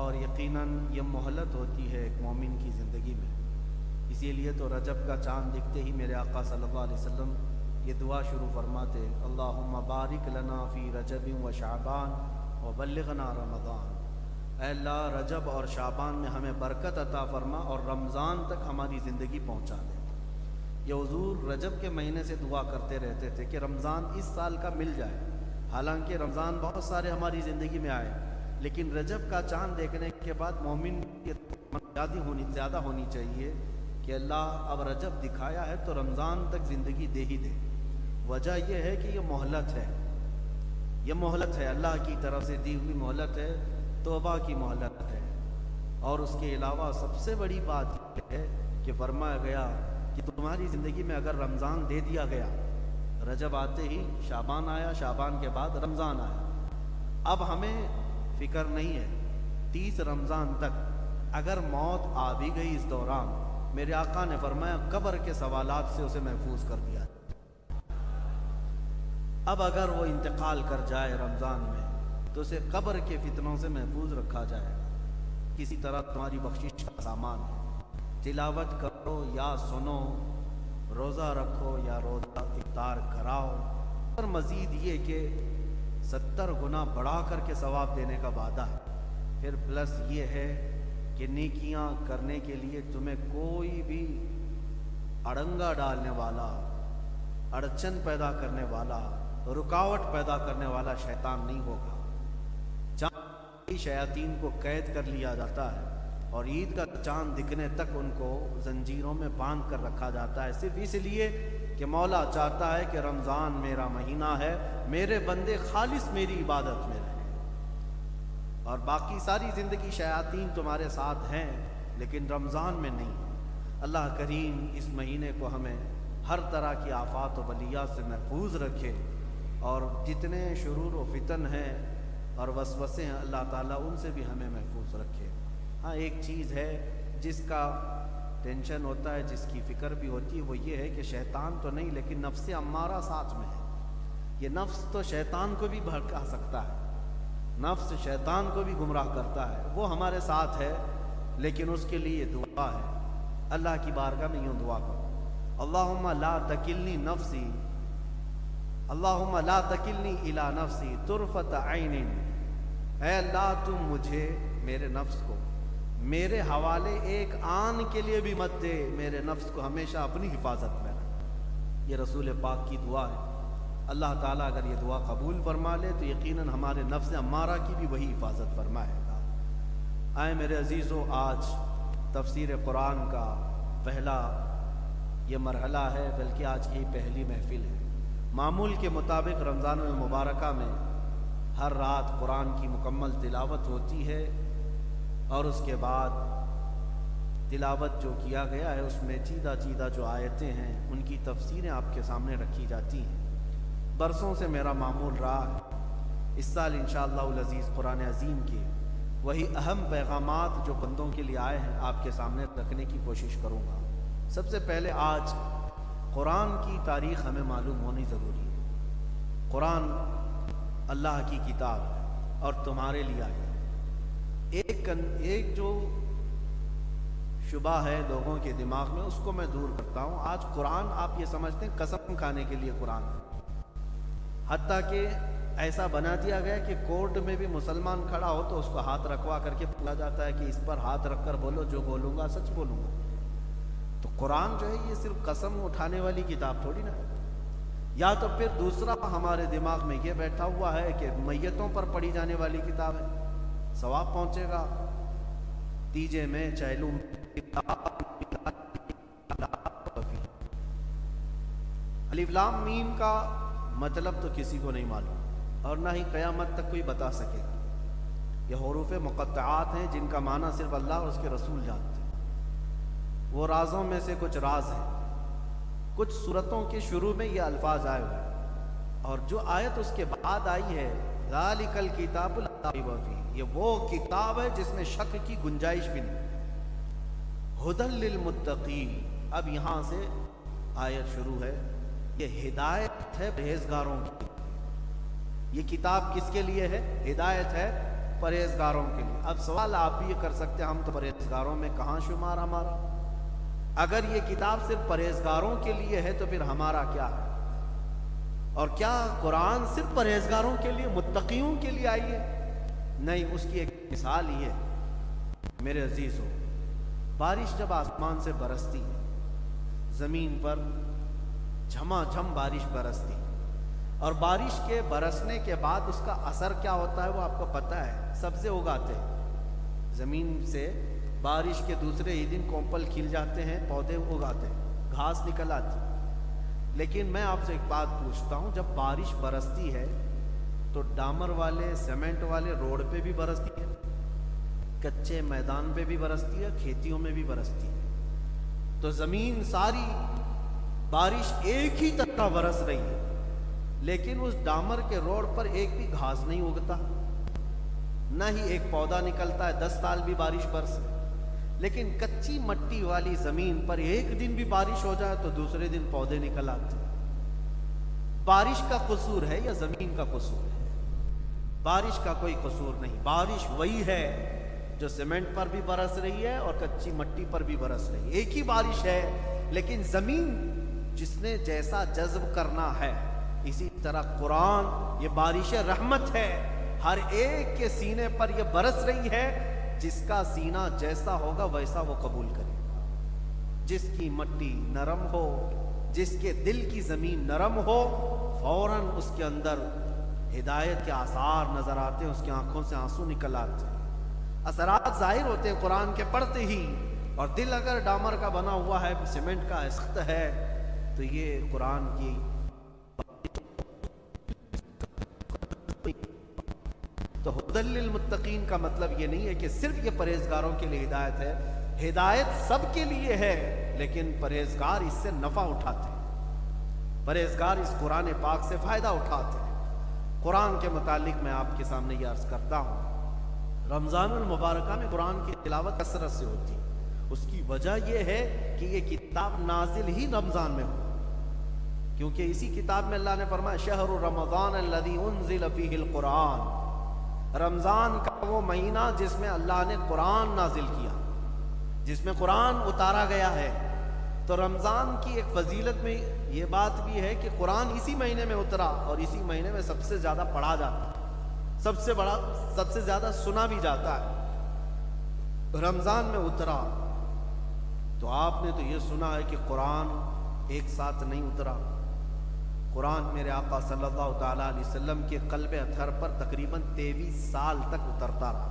اور یقیناً یہ مہلت ہوتی ہے ایک مومن کی زندگی میں۔ اسی لیے تو رجب کا چاند دکھتے ہی میرے آقا صلی اللہ علیہ وسلم یہ دعا شروع فرماتے، اللہم بارک لنا فی رجب و شعبان و بلغنا رمضان۔ اے اللہ رجب اور شعبان میں ہمیں برکت عطا فرما اور رمضان تک ہماری زندگی پہنچا دے۔ یہ حضور رجب کے مہینے سے دعا کرتے رہتے تھے کہ رمضان اس سال کا مل جائے، حالانکہ رمضان بہت سارے ہماری زندگی میں آئے، لیکن رجب کا چاند دیکھنے کے بعد مومن کی زیادہ ہونی چاہیے کہ اللہ اب رجب دکھایا ہے تو رمضان تک زندگی دے ہی دے۔ وجہ یہ ہے کہ یہ مہلت ہے، یہ مہلت ہے، اللہ کی طرف سے دی ہوئی مہلت ہے، توبہ کی مہلت ہے۔ اور اس کے علاوہ سب سے بڑی بات یہ ہے کہ فرمایا گیا کہ تمہاری زندگی میں اگر رمضان دے دیا گیا، رجب آتے ہی شعبان آیا، شعبان کے بعد رمضان آیا، اب ہمیں فکر نہیں ہے 30 رمضان تک اگر موت آ بھی گئی اس دوران، میرے آقا نے فرمایا قبر کے سوالات سے اسے محفوظ کر دیا۔ اب اگر وہ انتقال کر جائے رمضان میں تو اسے قبر کے فتنوں سے محفوظ رکھا جائے گا۔ کسی طرح تمہاری بخشش کا سامان ہے، تلاوت کرو یا سنو، روزہ رکھو یا روزہ افطار کراؤ، اور مزید یہ کہ 70 گنا بڑھا کر کے ثواب دینے کا وعدہ ہے۔ پھر پلس یہ ہے کہ نیکیاں کرنے کے لیے تمہیں کوئی بھی اڑنگا ڈالنے والا، اڑچن پیدا کرنے والا، رکاوٹ پیدا کرنے والا شیطان نہیں ہوگا۔ چاند شیاطین کو قید کر لیا جاتا ہے اور عید کا چاند دکھنے تک ان کو زنجیروں میں باندھ کر رکھا جاتا ہے، صرف اس لیے کہ مولا چاہتا ہے کہ رمضان میرا مہینہ ہے، میرے بندے خالص میری عبادت میں رہیں، اور باقی ساری زندگی شیاطین تمہارے ساتھ ہیں لیکن رمضان میں نہیں۔ اللہ کریم اس مہینے کو ہمیں ہر طرح کی آفات و بلیات سے محفوظ رکھے، اور جتنے شرور و فتن ہیں اور وسوسے ہیں اللہ تعالیٰ ان سے بھی ہمیں محفوظ رکھے۔ ہاں ایک چیز ہے جس کا ٹینشن ہوتا ہے، جس کی فکر بھی ہوتی ہے، وہ یہ ہے کہ شیطان تو نہیں لیکن نفس امارہ ساتھ میں ہے۔ یہ نفس تو شیطان کو بھی بھڑکا سکتا ہے، نفس شیطان کو بھی گمراہ کرتا ہے، وہ ہمارے ساتھ ہے، لیکن اس کے لیے دعا ہے۔ اللہ کی بارگاہ میں یوں دعا کرو، اللہم لا تکلنی نفسی، اللہم لا تکلنی الی نفسی طرفۃ عین۔ اے اللہ تم مجھے، میرے نفس کو میرے حوالے ایک آن کے لیے بھی مت دے، میرے نفس کو ہمیشہ اپنی حفاظت میں رکھ۔ یہ رسول پاک کی دعا ہے۔ اللہ تعالیٰ اگر یہ دعا قبول فرما لے تو یقیناً ہمارے نفس امارہ کی بھی وہی حفاظت فرمائے گا۔ آئے میرے عزیزو، آج تفسیر قرآن کا پہلا یہ مرحلہ ہے، بلکہ آج کی پہلی محفل ہے۔ معمول کے مطابق رمضان المبارکہ میں ہر رات قرآن کی مکمل تلاوت ہوتی ہے، اور اس کے بعد تلاوت جو کیا گیا ہے اس میں چیدہ چیدہ جو آیتیں ہیں ان کی تفسیریں آپ کے سامنے رکھی جاتی ہیں۔ برسوں سے میرا معمول رہا ہے، اس سال انشاءاللہ العزیز قرآن عظیم کے وہی اہم پیغامات جو بندوں کے لیے آئے ہیں آپ کے سامنے رکھنے کی کوشش کروں گا۔ سب سے پہلے آج قرآن کی تاریخ ہمیں معلوم ہونی ضروری ہے۔ قرآن اللہ کی کتاب ہے اور تمہارے لیے آئی ہے۔ ایک جو شبہ ہے لوگوں کے دماغ میں، اس کو میں دور کرتا ہوں۔ آج قرآن آپ یہ سمجھتے ہیں قسم کھانے کے لیے قرآن ہے، حتیٰ کہ ایسا بنا دیا گیا کہ کورٹ میں بھی مسلمان کھڑا ہو تو اس کو ہاتھ رکھوا کر کے بولا جاتا ہے کہ اس پر ہاتھ رکھ کر بولو، جو بولوں گا سچ بولوں گا۔ تو قرآن جو ہے یہ صرف قسم اٹھانے والی کتاب تھوڑی نہ ہے۔ یا تو پھر دوسرا ہمارے دماغ میں یہ بیٹھا ہوا ہے کہ میتوں پر پڑھی جانے والی کتاب ہے، ثواب پہنچے گا تیجے میں چہلوں میں۔ الف لام میم کا مطلب تو کسی کو نہیں معلوم، اور نہ ہی قیامت تک کوئی بتا سکے گا۔ یہ حروف مقطعات ہیں جن کا معنی صرف اللہ اور اس کے رسول جانتے ہیں۔ وہ رازوں میں سے کچھ راز ہیں۔ کچھ سورتوں کے شروع میں یہ الفاظ آئے ہوئے ہیں، اور جو آیت اس کے بعد آئی ہے ذالک الکتاب لا ریب فیہ، یہ وہ کتاب ہے جس میں شک کی گنجائش بھی نہیں۔ ھدی للمتقین، اب یہاں سے آیت شروع ہے۔ یہ ہدایت ہے پرہیزگاروں کی۔ یہ کتاب کس کے لیے ہے؟ ہدایت ہے پرہیزگاروں کے لیے۔ اب سوال آپ بھی یہ کر سکتے ہیں ہم تو پرہیزگاروں میں کہاں شمار ہمارا؟ اگر یہ کتاب صرف پرہیزگاروں کے لیے ہے تو پھر ہمارا کیا ہے؟ اور کیا قرآن صرف پرہیزگاروں کے لیے، متقیوں کے لیے آئی ہے؟ نہیں، اس کی ایک مثال ہی ہے میرے عزیزو۔ بارش جب آسمان سے برستی ہے، زمین پر جھما جھم بارش برستی، اور بارش کے برسنے کے بعد اس کا اثر کیا ہوتا ہے وہ آپ کو پتہ ہے۔ سبزے اگاتے ہیں، زمین سے بارش کے دوسرے ہی دن کومپل کھل جاتے ہیں، پودے اگاتے ہیں، گھاس نکل آتی۔ لیکن میں آپ سے ایک بات پوچھتا ہوں، جب بارش برستی ہے تو ڈامر والے، سیمنٹ والے روڈ پہ بھی برستی ہے، کچے میدان پہ بھی برستی ہے، کھیتیوں میں بھی برستی ہے۔ تو زمین ساری بارش ایک ہی طرح برس رہی ہے، لیکن اس ڈامر کے روڈ پر ایک بھی گھاس نہیں اگتا، نہ ہی ایک پودا نکلتا ہے، 10 سال بھی بارش برسے۔ لیکن کچی مٹی والی زمین پر ایک دن بھی بارش ہو جائے تو دوسرے دن پودے نکل آتے۔ بارش کا قصور ہے یا زمین کا قصور ہے؟ بارش کا کوئی قصور نہیں، بارش وہی ہے جو سیمنٹ پر بھی برس رہی ہے اور کچی مٹی پر بھی برس رہی ہے، ایک ہی بارش ہے۔ لیکن زمین جس نے جیسا جذب کرنا ہے، اسی طرح قرآن یہ بارش رحمت ہے، ہر ایک کے سینے پر یہ برس رہی ہے، جس کا سینہ جیسا ہوگا ویسا وہ قبول کرے گا۔ جس کی مٹی نرم ہو، جس کے دل کی زمین نرم ہو، فوراً اس کے اندر ہدایت کے آثار نظر آتے ہیں، اس کی آنکھوں سے آنسو نکل آتے ہیں، اثرات ظاہر ہوتے ہیں قرآن کے پڑھتے ہی۔ اور دل اگر ڈامر کا بنا ہوا ہے، سیمنٹ کا سخت ہے، تو یہ قرآن کی تو ہدی للمتقین کا مطلب یہ نہیں ہے کہ صرف یہ پرہیزگاروں کے لیے ہدایت ہے، ہدایت سب کے لیے ہے، لیکن پرہیزگار اس سے نفع اٹھاتے ہیں، پرہیزگار اس قرآن پاک سے فائدہ اٹھاتے ہیں۔ قرآن کے متعلق میں آپ کے سامنے یہ عرض کرتا ہوں، رمضان المبارکہ میں قرآن کی تلاوت کثرت سے ہوتی ہے۔ اس کی وجہ یہ ہے کہ یہ کتاب نازل ہی رمضان میں ہو، کیونکہ اسی کتاب میں اللہ نے فرمایا شہر رمضان الذی انزل فیہ القرآن، رمضان کا وہ مہینہ جس میں اللہ نے قرآن نازل کیا، جس میں قرآن اتارا گیا ہے۔ تو رمضان کی ایک فضیلت میں یہ بات بھی ہے کہ قرآن اسی مہینے میں اترا، اور اسی مہینے میں سب سے زیادہ پڑھا جاتا ہے، سب سے زیادہ سنا بھی جاتا ہے۔ رمضان میں اترا تو آپ نے تو یہ سنا ہے کہ قرآن ایک ساتھ نہیں اترا، قرآن میرے آقا صلی اللہ تعالیٰ علیہ وسلم کے قلب اطہر پر تقریباً 23 سال تک اترتا رہا،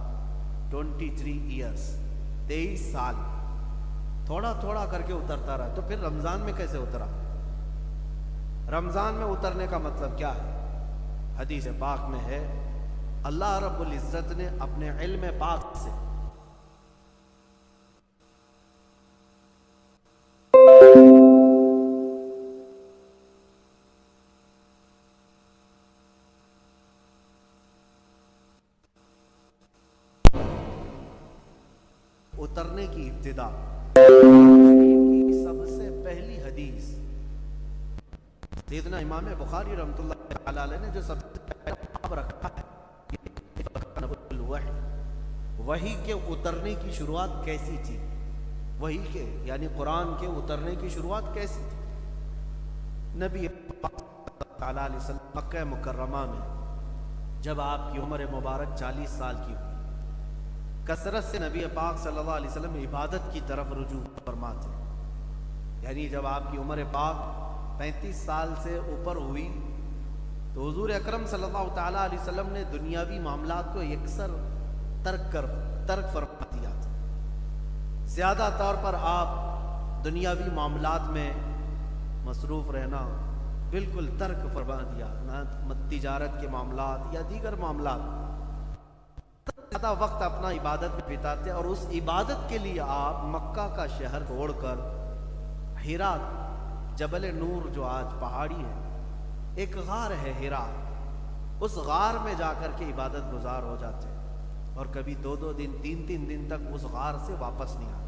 23 ایئرس، 23 سال تھوڑا تھوڑا کر کے اترتا رہا۔ تو پھر رمضان میں کیسے اترا؟ رمضان میں اترنے کا مطلب کیا ہے؟ حدیث پاک میں ہے، اللہ رب العزت نے اپنے علم پاک سے اترنے کی ابتدا کی سب سے پہلی حدیث سیدنا امام بخاری رحمۃ اللہ علیہ نے جو سب سے پہلا باب رکھا ہے، وحی کے اترنے کی شروعات کیسی تھی، وحی کے یعنی قرآن کے اترنے کی شروعات کیسی تھی؟ نبی پاک صلی اللہ علیہ وسلم مکہ مکرمہ میں جب آپ کی عمر مبارک 40 سال کی ہوئی، کثرت سے نبی پاک صلی اللہ علیہ وسلم عبادت کی طرف رجوع فرماتے، یعنی جب آپ کی عمر پاک 35 سال سے اوپر ہوئی تو حضور اکرم صلی اللہ تعالیٰ علیہ وسلم نے دنیاوی معاملات کو یکسر ترک فرما دیا تھا۔ زیادہ طور پر آپ دنیاوی معاملات میں مصروف رہنا بالکل ترک فرما دیا، نہ تجارت کے معاملات یا دیگر معاملات، زیادہ وقت اپنا عبادت میں بتاتے، اور اس عبادت کے لیے آپ مکہ کا شہر چھوڑ کر ہیرا، جبل نور جو آج پہاڑی ہے، ایک غار ہے ہیرا، اس غار میں جا کر کے عبادت گزار ہو جاتے، اور کبھی 2 دن 3 دن تک اس غار سے واپس نہیں آتے۔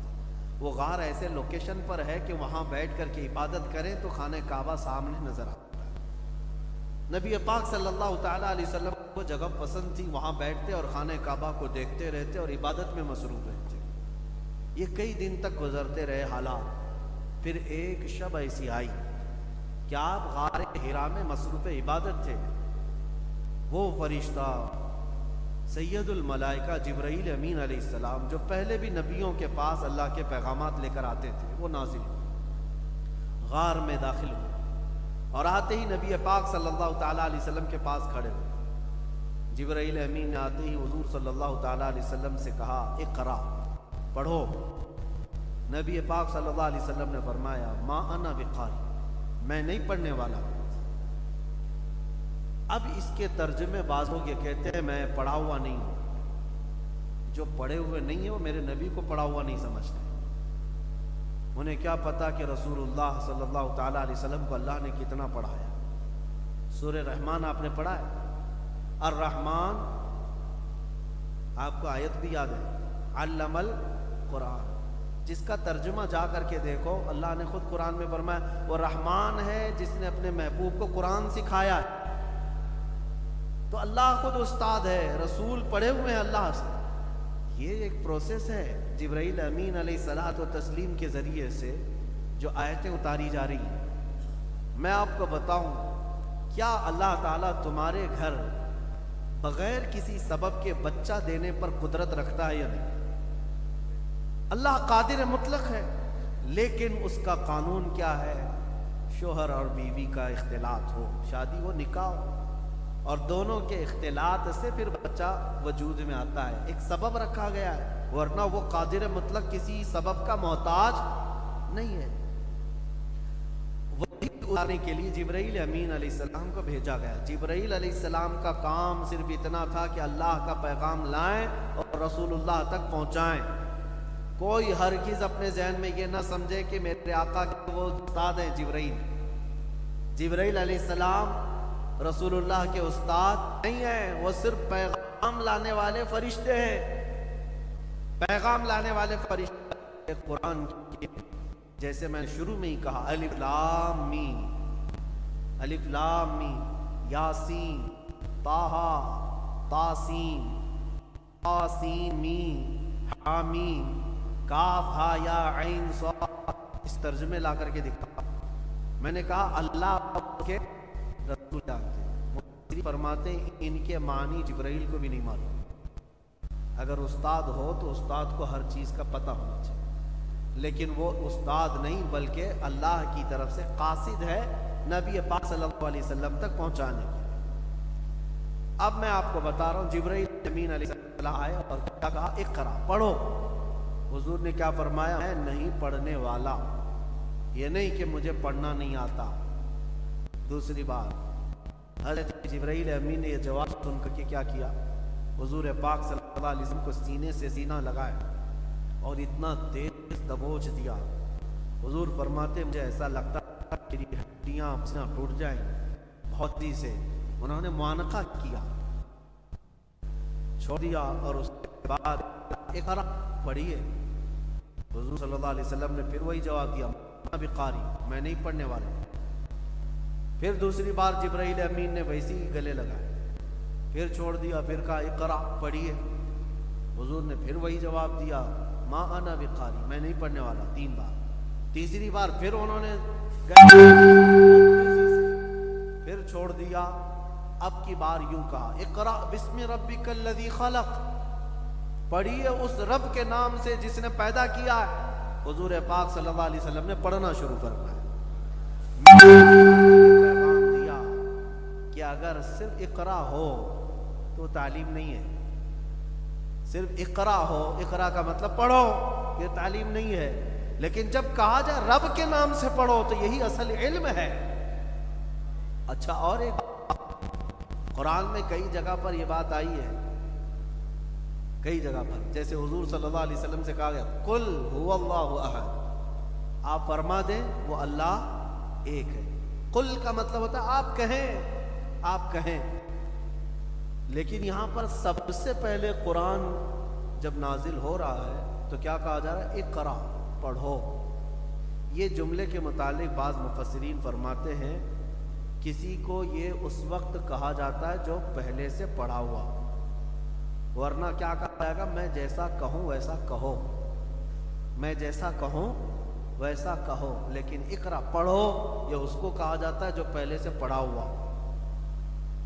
وہ غار ایسے لوکیشن پر ہے کہ وہاں بیٹھ کر کے عبادت کریں تو خانہ کعبہ سامنے نظر آتا ہے۔ نبی پاک صلی اللہ تعالیٰ علیہ وسلم وہ جگہ پسند تھی وہاں بیٹھتے اور خانہ کعبہ کو دیکھتے رہتے اور عبادت میں مصروف رہتے. یہ کئی دن تک گزرتے رہے حالات. پھر ایک شب ایسی آئی کہ آپ غار حرا میں مصروف عبادت تھے. وہ فرشتہ سید الملائکہ جبرائیل امین علیہ السلام جو پہلے بھی نبیوں کے پاس اللہ کے پیغامات لے کر آتے تھے وہ نازل ہوئے, غار میں داخل ہوئے اور آتے ہی نبی پاک صلی اللہ تعالیٰ علیہ وسلم کے پاس کھڑے ہوئے. جبرائیل امین نے آتے ہی حضور صلی اللہ تعالیٰ علیہ وسلم سے کہا اقرا, پڑھو. نبی پاک صلی اللہ علیہ وسلم نے فرمایا ما انا بقاری, میں نہیں پڑھنے والا. اب اس کے ترجمے بعض لوگ یہ کہتے ہیں میں پڑھا ہوا نہیں ہوں. جو پڑھے ہوئے نہیں ہیں وہ میرے نبی کو پڑھا ہوا نہیں سمجھتے. انہیں کیا پتا کہ رسول اللہ صلی اللہ تعالیٰ علیہ وسلم کو اللہ نے کتنا پڑھایا. سورہ رحمان آپ نے پڑھا ہے؟ الرحمن, آپ کو آیت بھی یاد ہے, علم القرآن, جس کا ترجمہ جا کر کے دیکھو اللہ نے خود قرآن میں فرمایا وہ رحمان ہے جس نے اپنے محبوب کو قرآن سکھایا ہے. تو اللہ خود استاد ہے, رسول پڑھے ہوئے ہیں اللہ سے. یہ ایک پروسیس ہے جبرائیل امین علیہ الصلاۃ و تسلیم کے ذریعے سے جو آیتیں اتاری جا رہی ہیں. میں آپ کو بتاؤں, کیا اللہ تعالیٰ تمہارے گھر بغیر کسی سبب کے بچہ دینے پر قدرت رکھتا ہے یا نہیں؟ اللہ قادر مطلق ہے, لیکن اس کا قانون کیا ہے؟ شوہر اور بیوی کا اختلاط ہو, شادی ہو, نکاح ہو, اور دونوں کے اختلاط سے پھر بچہ وجود میں آتا ہے. ایک سبب رکھا گیا ہے, ورنہ وہ قادر مطلق کسی سبب کا محتاج نہیں ہے. وہی اتارنے کے لیے جبرائیل امین علیہ السلام کو بھیجا گیا. جبرائیل علیہ السلام کا کام صرف اتنا تھا کہ اللہ کا پیغام لائیں اور رسول اللہ تک پہنچائیں. کوئی ہرگز اپنے ذہن میں یہ نہ سمجھے کہ میرے آقا کے وہ استاد ہیں جبرائیل. جبرائیل علیہ السلام رسول اللہ کے استاد نہیں ہیں, وہ صرف پیغام لانے والے فرشتے ہیں. پیغام لانے والے فرشتے قرآن کی, جیسے میں نے شروع میں ہی کہا, الف لام میم, الف لام میم, یاسین, طٰہٰ, طاسین, طاسین میم, حامیم, کاف ہا یا عین صاد. اس ترجمے لا کر کے دکھا. میں نے کہا اللہ کے رسول جانتے ہیں, فرماتے ہیں ان کے معنی جبرائیل کو بھی نہیں معلوم. اگر استاد ہو تو استاد کو ہر چیز کا پتہ ہونا چاہیے, لیکن وہ استاد نہیں بلکہ اللہ کی طرف سے قاصد ہے نبی پاک صلی اللہ علیہ وسلم تک پہنچانے کے لیے. اب میں آپ کو بتا رہا ہوں, جبرائیل امین علیہ السلام آئے اور کیا کہا اقرا, پڑھو. حضور نے کیا فرمایا, میں نہیں پڑھنے والا, یہ نہیں کہ مجھے پڑھنا نہیں آتا. دوسری بات, حضرت جبرائیل امین نے یہ جواب سن کر کے کیا کیا, حضور پاک صلی اللہ علیہ وسلم کو سینے سے سینہ لگائے اور اتنا تیز دبوچ دیا. حضور فرماتے مجھے ایسا لگتا کہ میری ہڈیاں ٹوٹ جائیں بہت ہی سے. انہوں نے معانقہ کیا, چھوڑ دیا, اور اس کے بعد اقرا پڑھیے. حضور صلی اللہ علیہ وسلم نے پھر وہی جواب دیا, میں بھی قاری, میں نہیں پڑھنے والا. پھر دوسری بار جبرائیل امین نے ویسی ہی گلے لگائے, پھر چھوڑ دیا, پھر کہا اقرا پڑھیے. حضور نے پھر وہی جواب دیا, ما انا بقاری, میں نہیں پڑھنے والا. 3 بار. تیسری بار پھر انہوں نے پھر چھوڑ دیا. اب کی بار یوں کہا اقرا بسم ربک الذی خلق, پڑھیے اس رب کے نام سے جس نے پیدا کیا ہے. حضور پاک صلی اللہ علیہ وسلم نے پڑھنا شروع فرمایا. پیغام دیا کہ اگر صرف اقرا ہو تو تعلیم نہیں ہے. صرف اقرا ہو, اقرا کا مطلب پڑھو, یہ تعلیم نہیں ہے. لیکن جب کہا جائے رب کے نام سے پڑھو تو یہی اصل علم ہے. اچھا, اور ایک قرآن میں کئی جگہ پر یہ بات آئی ہے, کئی جگہ پر, جیسے حضور صلی اللہ علیہ وسلم سے کہا گیا قل هو اللہ احد, آپ فرما دیں وہ اللہ ایک ہے. قل کا مطلب ہوتا ہے آپ کہیں, آپ کہیں. لیکن یہاں پر سب سے پہلے قرآن جب نازل ہو رہا ہے تو کیا کہا جا رہا ہے, اقرا, پڑھو. یہ جملے کے متعلق بعض مفسرین فرماتے ہیں کسی کو یہ اس وقت کہا جاتا ہے جو پہلے سے پڑھا ہوا، ورنہ کیا کہا جائے گا؟ میں جیسا کہوں ویسا کہو، میں جیسا کہوں ویسا کہو۔ لیکن اقرا پڑھو، یہ اس کو کہا جاتا ہے جو پہلے سے پڑھا ہوا،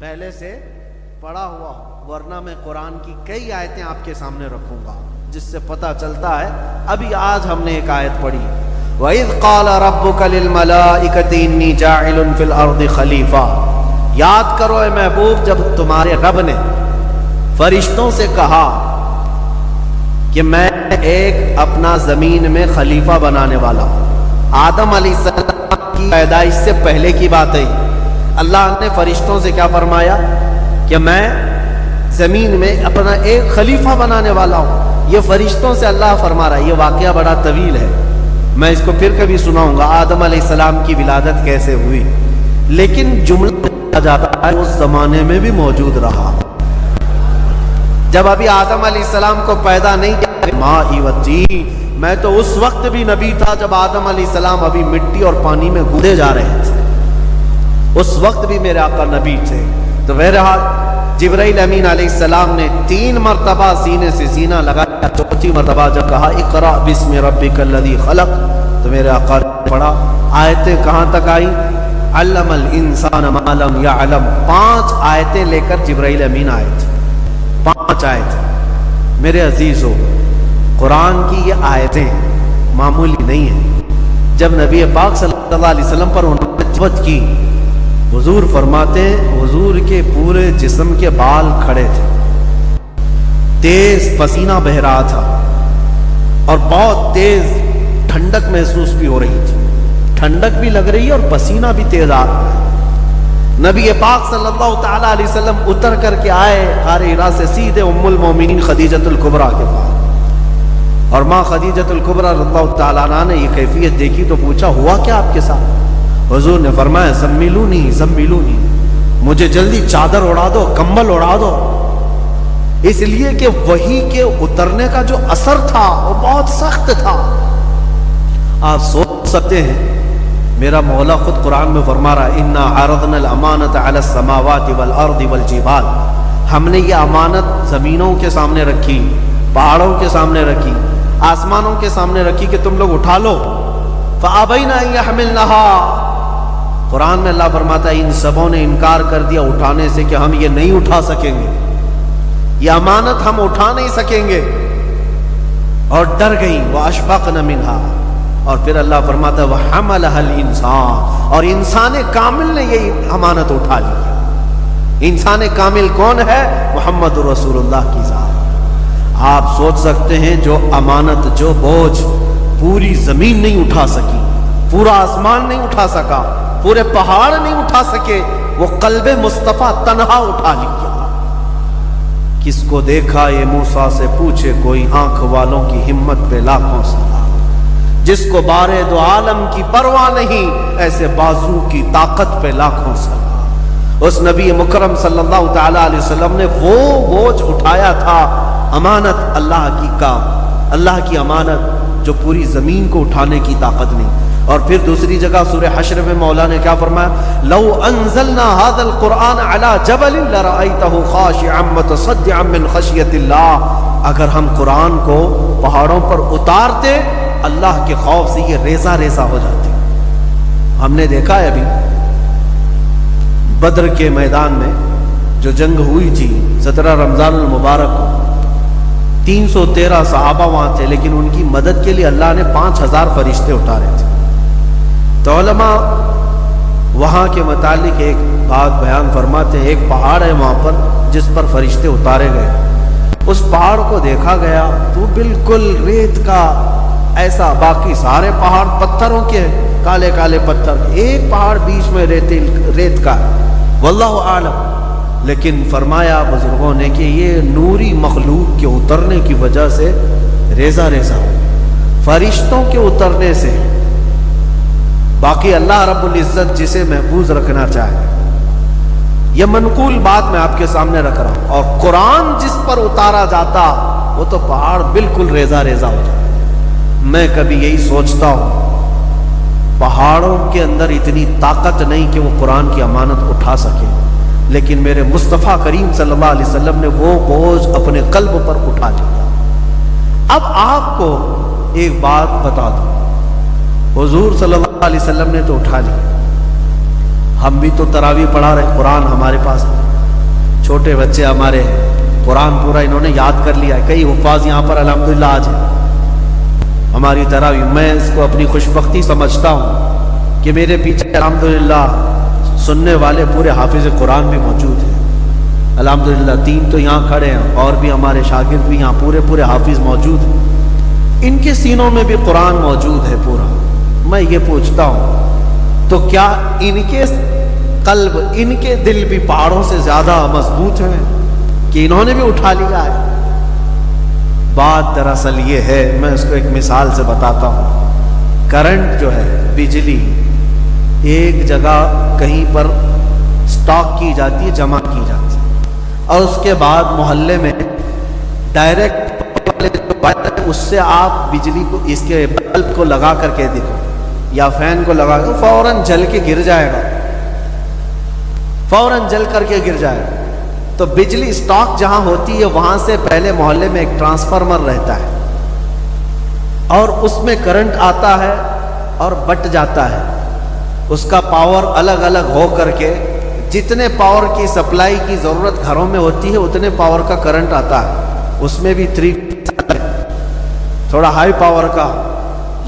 پہلے سے پڑھا ہوا۔ ورنہ میں قرآن کی کئی آیتیں آپ کے سامنے رکھوں گا جس سے پتہ چلتا ہے۔ ابھی آج ہم نے ایک آیت پڑھی، وَإِذْ قَالَ رَبُّكَ لِلْمَلَائِكَةِ إِنِّي جَاعِلٌ فِي الْأَرْضِ خَلِيفَةً۔ یاد کرو اے محبوب، جب تمہارے رب نے فرشتوں سے کہا کہ میں ایک اپنا زمین میں خلیفہ بنانے والا ہوں۔ آدم علیہ السلام کی پیدائش سے پہلے کی بات ہے۔ اللہ نے فرشتوں سے کیا فرمایا کہ میں زمین میں اپنا ایک خلیفہ بنانے والا ہوں۔ یہ فرشتوں سے اللہ فرما رہا ہے۔ یہ واقعہ بڑا طویل ہے، میں اس کو پھر کبھی سناؤں گا، آدم علیہ السلام کی ولادت کیسے ہوئی، لیکن جملہ کہا جاتا ہے اس زمانے میں بھی موجود رہا۔ جب ابھی آدم علیہ السلام کو پیدا نہیں کیا، ماء والتین، میں تو اس وقت بھی نبی تھا جب آدم علیہ السلام ابھی مٹی اور پانی میں گودے جا رہے تھے، اس وقت بھی میرے آقا نبی تھے۔ تو بہرحال جبرائیل امین علیہ السلام نے 3 مرتبہ سینے سے سینہ لگایا، چوتھی مرتبہ جب کہا اقرأ بسم ربک الذی خلق، تو میرے آقا نے پڑھا۔ آیتیں کہاں تک آئیں؟ علم الانسان ما لم یعلم، 5 آیتیں لے کر جبرائیل امین آئے تھے، 5 آیتیں۔ میرے عزیزو، قرآن کی یہ آیتیں معمولی نہیں ہیں۔ جب نبی پاک صلی اللہ علیہ وسلم پر انہوں نے تلاوت کی، حضور فرماتے ہیں حضور کے پورے جسم کے بال کھڑے تھے، تیز پسینہ بہ رہا تھا اور بہت تیز ٹھنڈک محسوس بھی ہو رہی تھی، ٹھنڈک بھی لگ رہی ہے اور پسینہ بھی تیز آ رہا ہے۔ نبی پاک صلی اللہ تعالیٰ علیہ وسلم اتر کر کے آئے غار حرا سے سیدھے ام المومنین خدیجۃ الکبریٰ کے پاس، اور ماں خدیجۃ الکبریٰ رضی اللہ تعالیٰ عنہا نے یہ کیفیت دیکھی تو پوچھا ہوا کیا آپ کے ساتھ؟ حضور نے فرمایا زملونی زملونی، مجھے جلدی چادر اڑا دو، کمبل اڑا دو، اس لیے کہ وحی کے اترنے کا جو اثر تھا وہ بہت سخت تھا۔ آپ سوچ سکتے ہیں، میرا مولا خود قرآن میں فرما رہا ہے انا عرضنا الامانۃ علی السماوات والارض والجبال، ہم نے یہ امانت زمینوں کے سامنے رکھی، پہاڑوں کے سامنے رکھی، آسمانوں کے سامنے رکھی کہ تم لوگ اٹھا لو، فابین ان یحملنها، قرآن میں اللہ فرماتا ہے ان سبوں نے انکار کر دیا اٹھانے سے کہ ہم یہ نہیں اٹھا سکیں گے، یہ امانت ہم اٹھا نہیں سکیں گے، اور ڈر گئیں، واشفقن منها، اور پھر اللہ فرماتا ہے وحملها الانسان، اور انسان کامل نے یہ امانت اٹھا لی۔ انسان کامل کون ہے؟ محمد رسول اللہ کی ذات۔ آپ سوچ سکتے ہیں جو امانت، جو بوجھ پوری زمین نہیں اٹھا سکی، پورا آسمان نہیں اٹھا سکا، پورے پہاڑ نہیں اٹھا سکے، وہ قلب مصطفیٰ تنہا اٹھا لیا۔ کس کو دیکھا یہ موسیٰ سے پوچھے کوئی، آنکھ والوں کی ہمت پہ لاکھوں سلام، جس کو بارے دو عالم کی پرواہ نہیں، ایسے بازو کی طاقت پہ لاکھوں سلام۔ اس نبی مکرم صلی اللہ تعالی علیہ وسلم نے وہ بوجھ اٹھایا تھا، امانت اللہ کی کا، اللہ کی امانت جو پوری زمین کو اٹھانے کی طاقت نہیں۔ اور پھر دوسری جگہ سورہ حشر میں مولا نے کیا فرمایا؟ لو انزلنا هذا القرآن على جبل لرأيته خاشعا متصدعا من خشیۃ اللہ، اگر ہم قرآن کو پہاڑوں پر اتارتے اللہ کے خوف سے یہ ریزہ ریزہ ہو جاتے۔ ہم نے دیکھا ہے ابھی بدر کے میدان میں جو جنگ ہوئی تھی 17 رمضان المبارک کو، 313 صحابہ وہاں تھے، لیکن ان کی مدد کے لیے اللہ نے 5000 فرشتے اتارے تھے۔ تو علماء وہاں کے متعلق ایک بات بیان فرماتے ہیں، ایک پہاڑ ہے وہاں پر جس پر فرشتے اتارے گئے، اس پہاڑ کو دیکھا گیا تو بالکل ریت کا ایسا، باقی سارے پہاڑ پتھروں کے، کالے کالے پتھر، ایک پہاڑ بیچ میں ریت کا، واللہ عالم۔ لیکن فرمایا بزرگوں نے کہ یہ نوری مخلوق کے اترنے کی وجہ سے ریزہ ریزہ، فرشتوں کے اترنے سے۔ باقی اللہ رب العزت جسے محفوظ رکھنا چاہے، یہ منقول بات میں آپ کے سامنے رکھ رہا ہوں، اور قرآن جس پر اتارا جاتا وہ تو پہاڑ بالکل ریزہ ریزہ ہو جاتا۔ میں کبھی یہی سوچتا ہوں پہاڑوں کے اندر اتنی طاقت نہیں کہ وہ قرآن کی امانت اٹھا سکے، لیکن میرے مصطفیٰ کریم صلی اللہ علیہ وسلم نے وہ بوجھ اپنے قلب پر اٹھا لیا۔ اب آپ کو ایک بات بتا دوں، حضور صلی اللہ علیہ وسلم نے تو اٹھا لیا، ہم بھی تو تراویح پڑھا رہے، قرآن ہمارے پاس، چھوٹے بچے ہمارے قرآن پورا انہوں نے یاد کر لیا ہے، کئی حفاظ یہاں پر الحمدللہ آج ہیں ہماری تراویح۔ میں اس کو اپنی خوش بختی سمجھتا ہوں کہ میرے پیچھے الحمدللہ سننے والے پورے حافظ قرآن بھی موجود ہیں، الحمدللہ 3 تو یہاں کھڑے ہیں، اور بھی ہمارے شاگرد بھی یہاں پورے حافظ موجود ہیں، ان کے سینوں میں بھی قرآن موجود ہے پورا۔ میں یہ پوچھتا ہوں تو کیا ان کے قلب، ان کے دل بھی پہاڑوں سے زیادہ مضبوط ہیں کہ انہوں نے بھی اٹھا لیا ہے؟ بات دراصل یہ ہے، میں اس کو ایک مثال سے بتاتا ہوں۔ کرنٹ جو ہے، بجلی ایک جگہ کہیں پر سٹاک کی جاتی ہے، جمع کی جاتی ہے، اور اس کے بعد محلے میں ڈائریکٹ اس سے آپ بجلی کو، اس کے بلب کو لگا کر کے دیکھو یا فین کو لگا کر، فوراً جل کے گر جائے گا، فوراً جل کر کے گر جائے گا۔ تو بجلی سٹاک جہاں ہوتی ہے وہاں سے پہلے محلے میں ایک ٹرانسفارمر رہتا ہے، اور اس میں کرنٹ آتا ہے اور بٹ جاتا ہے، اس کا پاور الگ الگ ہو کر کے جتنے پاور کی سپلائی کی ضرورت گھروں میں ہوتی ہے اتنے پاور کا کرنٹ آتا ہے۔ اس میں بھی 3 تھوڑا ہائی پاور کا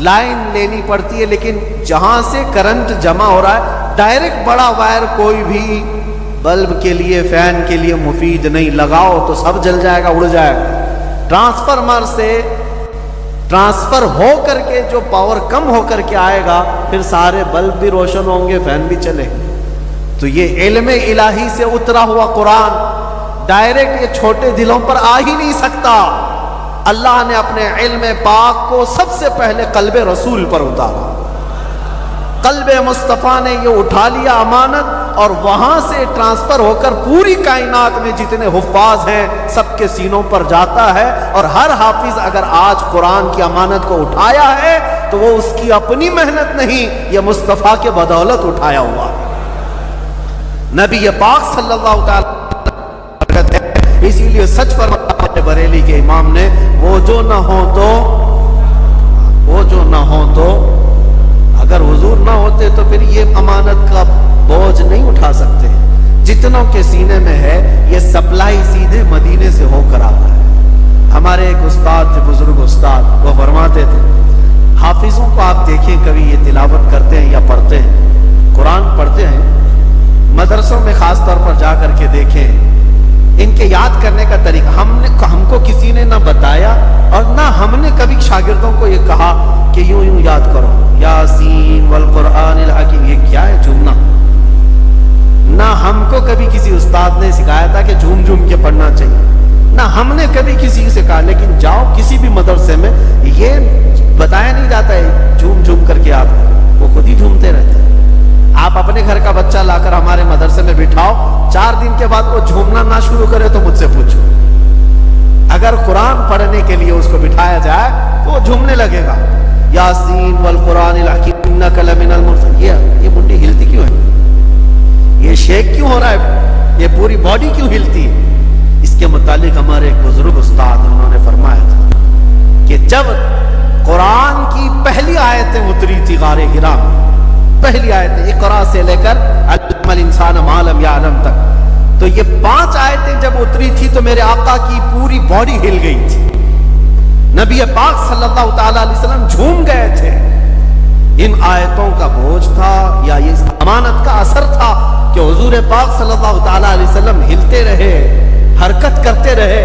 لائن لینی پڑتی ہے، لیکن جہاں سے کرنٹ جمع ہو رہا ہے ڈائریکٹ بڑا وائر کوئی بھی بلب کے لیے، فین کے لیے مفید نہیں، لگاؤ تو سب جل جائے گا، اڑ جائے گا۔ ٹرانسفارمر سے ٹرانسفر ہو کر کے جو پاور کم ہو کر کے آئے گا، پھر سارے بلب بھی روشن ہوں گے، فین بھی چلے گا۔ تو یہ علم الہی سے اترا ہوا قرآن ڈائریکٹ یہ چھوٹے دلوں پر آ ہی نہیں سکتا۔ اللہ نے اپنے علم پاک کو سب سے پہلے قلب رسول پر اتارا، قلب مصطفیٰ نے یہ اٹھا لیا امانت، اور وہاں سے ٹرانسفر ہو کر پوری کائنات میں جتنے حفاظ ہیں سب کے سینوں پر جاتا ہے۔ اور ہر حافظ اگر آج قرآن کی امانت کو اٹھایا ہے تو وہ اس کی اپنی محنت نہیں، یہ مصطفیٰ کے بدولت اٹھایا ہوا ہے۔ نبی پاک صلی اللہ تعالی ہے، اسی لیے سچ فرمایا بریلی کے امام نے، وہ جو نہ ہو تو اگر حضور نہ ہوتے تو پھر یہ امانت کا بوجھ نہیں اٹھا سکتے۔ جتنوں کے سینے میں ہے یہ سپلائی سیدھے مدینے سے ہو کر آتا ہے۔ ہمارے ایک استاد تھے، بزرگ استاد، وہ فرماتے تھے حافظوں کو آپ دیکھیں کبھی یہ تلاوت کرتے ہیں یا پڑھتے ہیں، قرآن پڑھتے ہیں، مدرسوں میں خاص طور پر جا کر کے دیکھیں ان کے یاد کرنے کا طریقہ، ہم کو کسی نے نہ بتایا اور نہ ہم نے کبھی شاگردوں کو یہ کہا کہ یوں یاد کرو، یاسین والقرآن الحکیم، یہ کیا ہے جھومنا؟ نہ ہم کو کبھی کسی استاد نے سکھایا تھا کہ جھوم جھوم کے پڑھنا چاہیے، نہ ہم نے کبھی کسی سے کہا، لیکن جاؤ کسی بھی مدرسے میں یہ بتایا نہیں جاتا ہے جھوم جھوم کر کے، آپ وہ خود ہی جھومتے رہتے ہیں۔ آپ اپنے گھر کا بچہ لا کر ہمارے مدرسے میں بٹھاؤ، 4 دن کے بعد وہ جھومنا نہ شروع کرے تو مجھ سے پوچھو۔ اگر قرآن پڑھنے کے لیے اس کو بٹھایا جائے تو وہ جھومنے لگے گا، یاسین والقرآن الحکیم انک لمن المرسلین۔ یہ منڈی ہلتی کیوں ہے؟ یہ شیک کیوں ہو رہا ہے؟ یہ پوری باڈی کیوں ہلتی ہے؟ اس کے متعلق ہمارے ایک بزرگ استاد انہوں نے فرمایا تھا کہ جب قرآن کی پہلی آیتیں اتری تھی غار حرا میں، پہلی آیتیں اقرا سے لے کر علم الانسان ما لم یعلم تک، تو یہ 5 آیتیں جب اتری تھی تو میرے آقا کی پوری باڈی ہل گئی تھی، نبی پاک صلی اللہ تعالی علیہ وسلم جھوم گئے تھے۔ ان آیتوں کا بوجھ تھا یا یہ امانت کا اثر تھا کہ حضور پاک صلی اللہ تعالی علیہ وسلم ہلتے رہے، حرکت کرتے رہے۔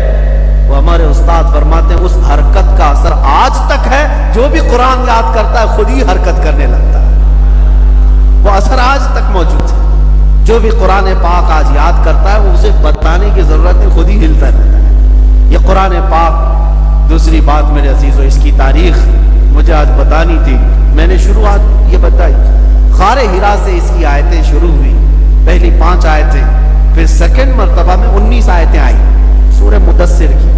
وہ ہمارے استاد فرماتے ہیں اس حرکت کا اثر آج تک ہے، جو بھی قرآن یاد کرتا ہے خود ہی حرکت کرنے لگتا ہے، وہ اثر آج تک موجود ہے۔ جو بھی قرآن پاک آج یاد کرتا ہے وہ اسے بتانے کی ضرورت نہیں، خود ہی ہلتا رہتا ہے۔ یہ قرآن پاک۔ دوسری بات میرے عزیزو، اس کی تاریخ مجھے آج بتانی تھی، میں نے شروعات یہ بتائی، غار حرا سے اس کی آیتیں شروع ہوئی، پہلی 5 آیتیں، پھر سیکنڈ مرتبہ میں 19 آیتیں آئی سورہ مدثر کی،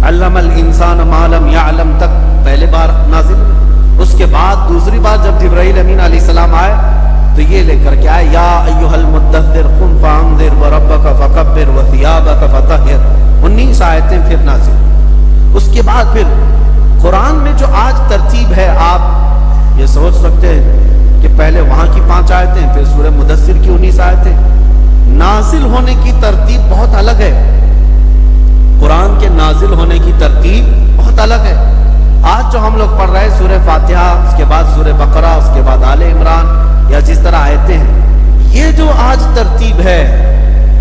علم الانسان ما لم یعلم تک پہلے بار نازل ہوئی، اس کے بعد دوسری بار جب جبرائیل امین علیہ السلام آئے تو یہ لے کر کے آئے یا ایھا المدثر قم فانذر وربک فکبر وثیابک فطہر، 19 آیتیں پھر نازل۔ اس کے بعد پھر قرآن میں جو آج ترتیب ہے، آپ یہ سوچ سکتے ہیں کہ پہلے وہاں کی 5 آیتیں، پھر سورہ مدثر کی 19 آیتیں، نازل ہونے کی ترتیب بہت الگ ہے۔ قرآن کے نازل ہونے کی ترتیب بہت الگ ہے۔ آج جو ہم لوگ پڑھ رہے ہیں سورہ فاتحہ، اس کے بعد سورہ بقرہ، اس کے بعد آل عمران، یا جس طرح آیتیں ہیں، یہ جو آج ترتیب ہے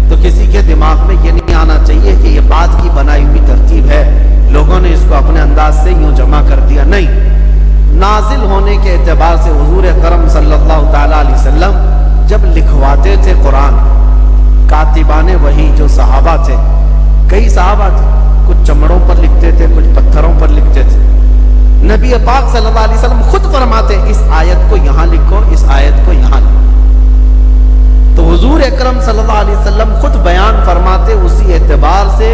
تو کسی کے دماغ میں یہ نہیں آنا چاہیے کہ یہ بعد کی بنائی ہوئی ترتیب ہے، لوگوں نے اس کو اپنے انداز سے یوں جمع کر دیا۔ نہیں، نازل ہونے کے اعتبار سے حضور اکرم صلی اللہ تعالیٰ علیہ وسلم جب لکھواتے تھے قرآن، کاتبان وحی جو صحابہ تھے، کئی صحابہ تھے، کچھ چمڑوں پر لکھتے تھے، کچھ پتھروں پر لکھتے تھے۔ نبی پاک صلی اللہ علیہ وسلم خود فرماتے اس آیت کو یہاں لکھو، اس آیت کو یہاں لکھو۔ تو حضور اکرم صلی اللہ علیہ وسلم خود بیان فرماتے، اسی اعتبار سے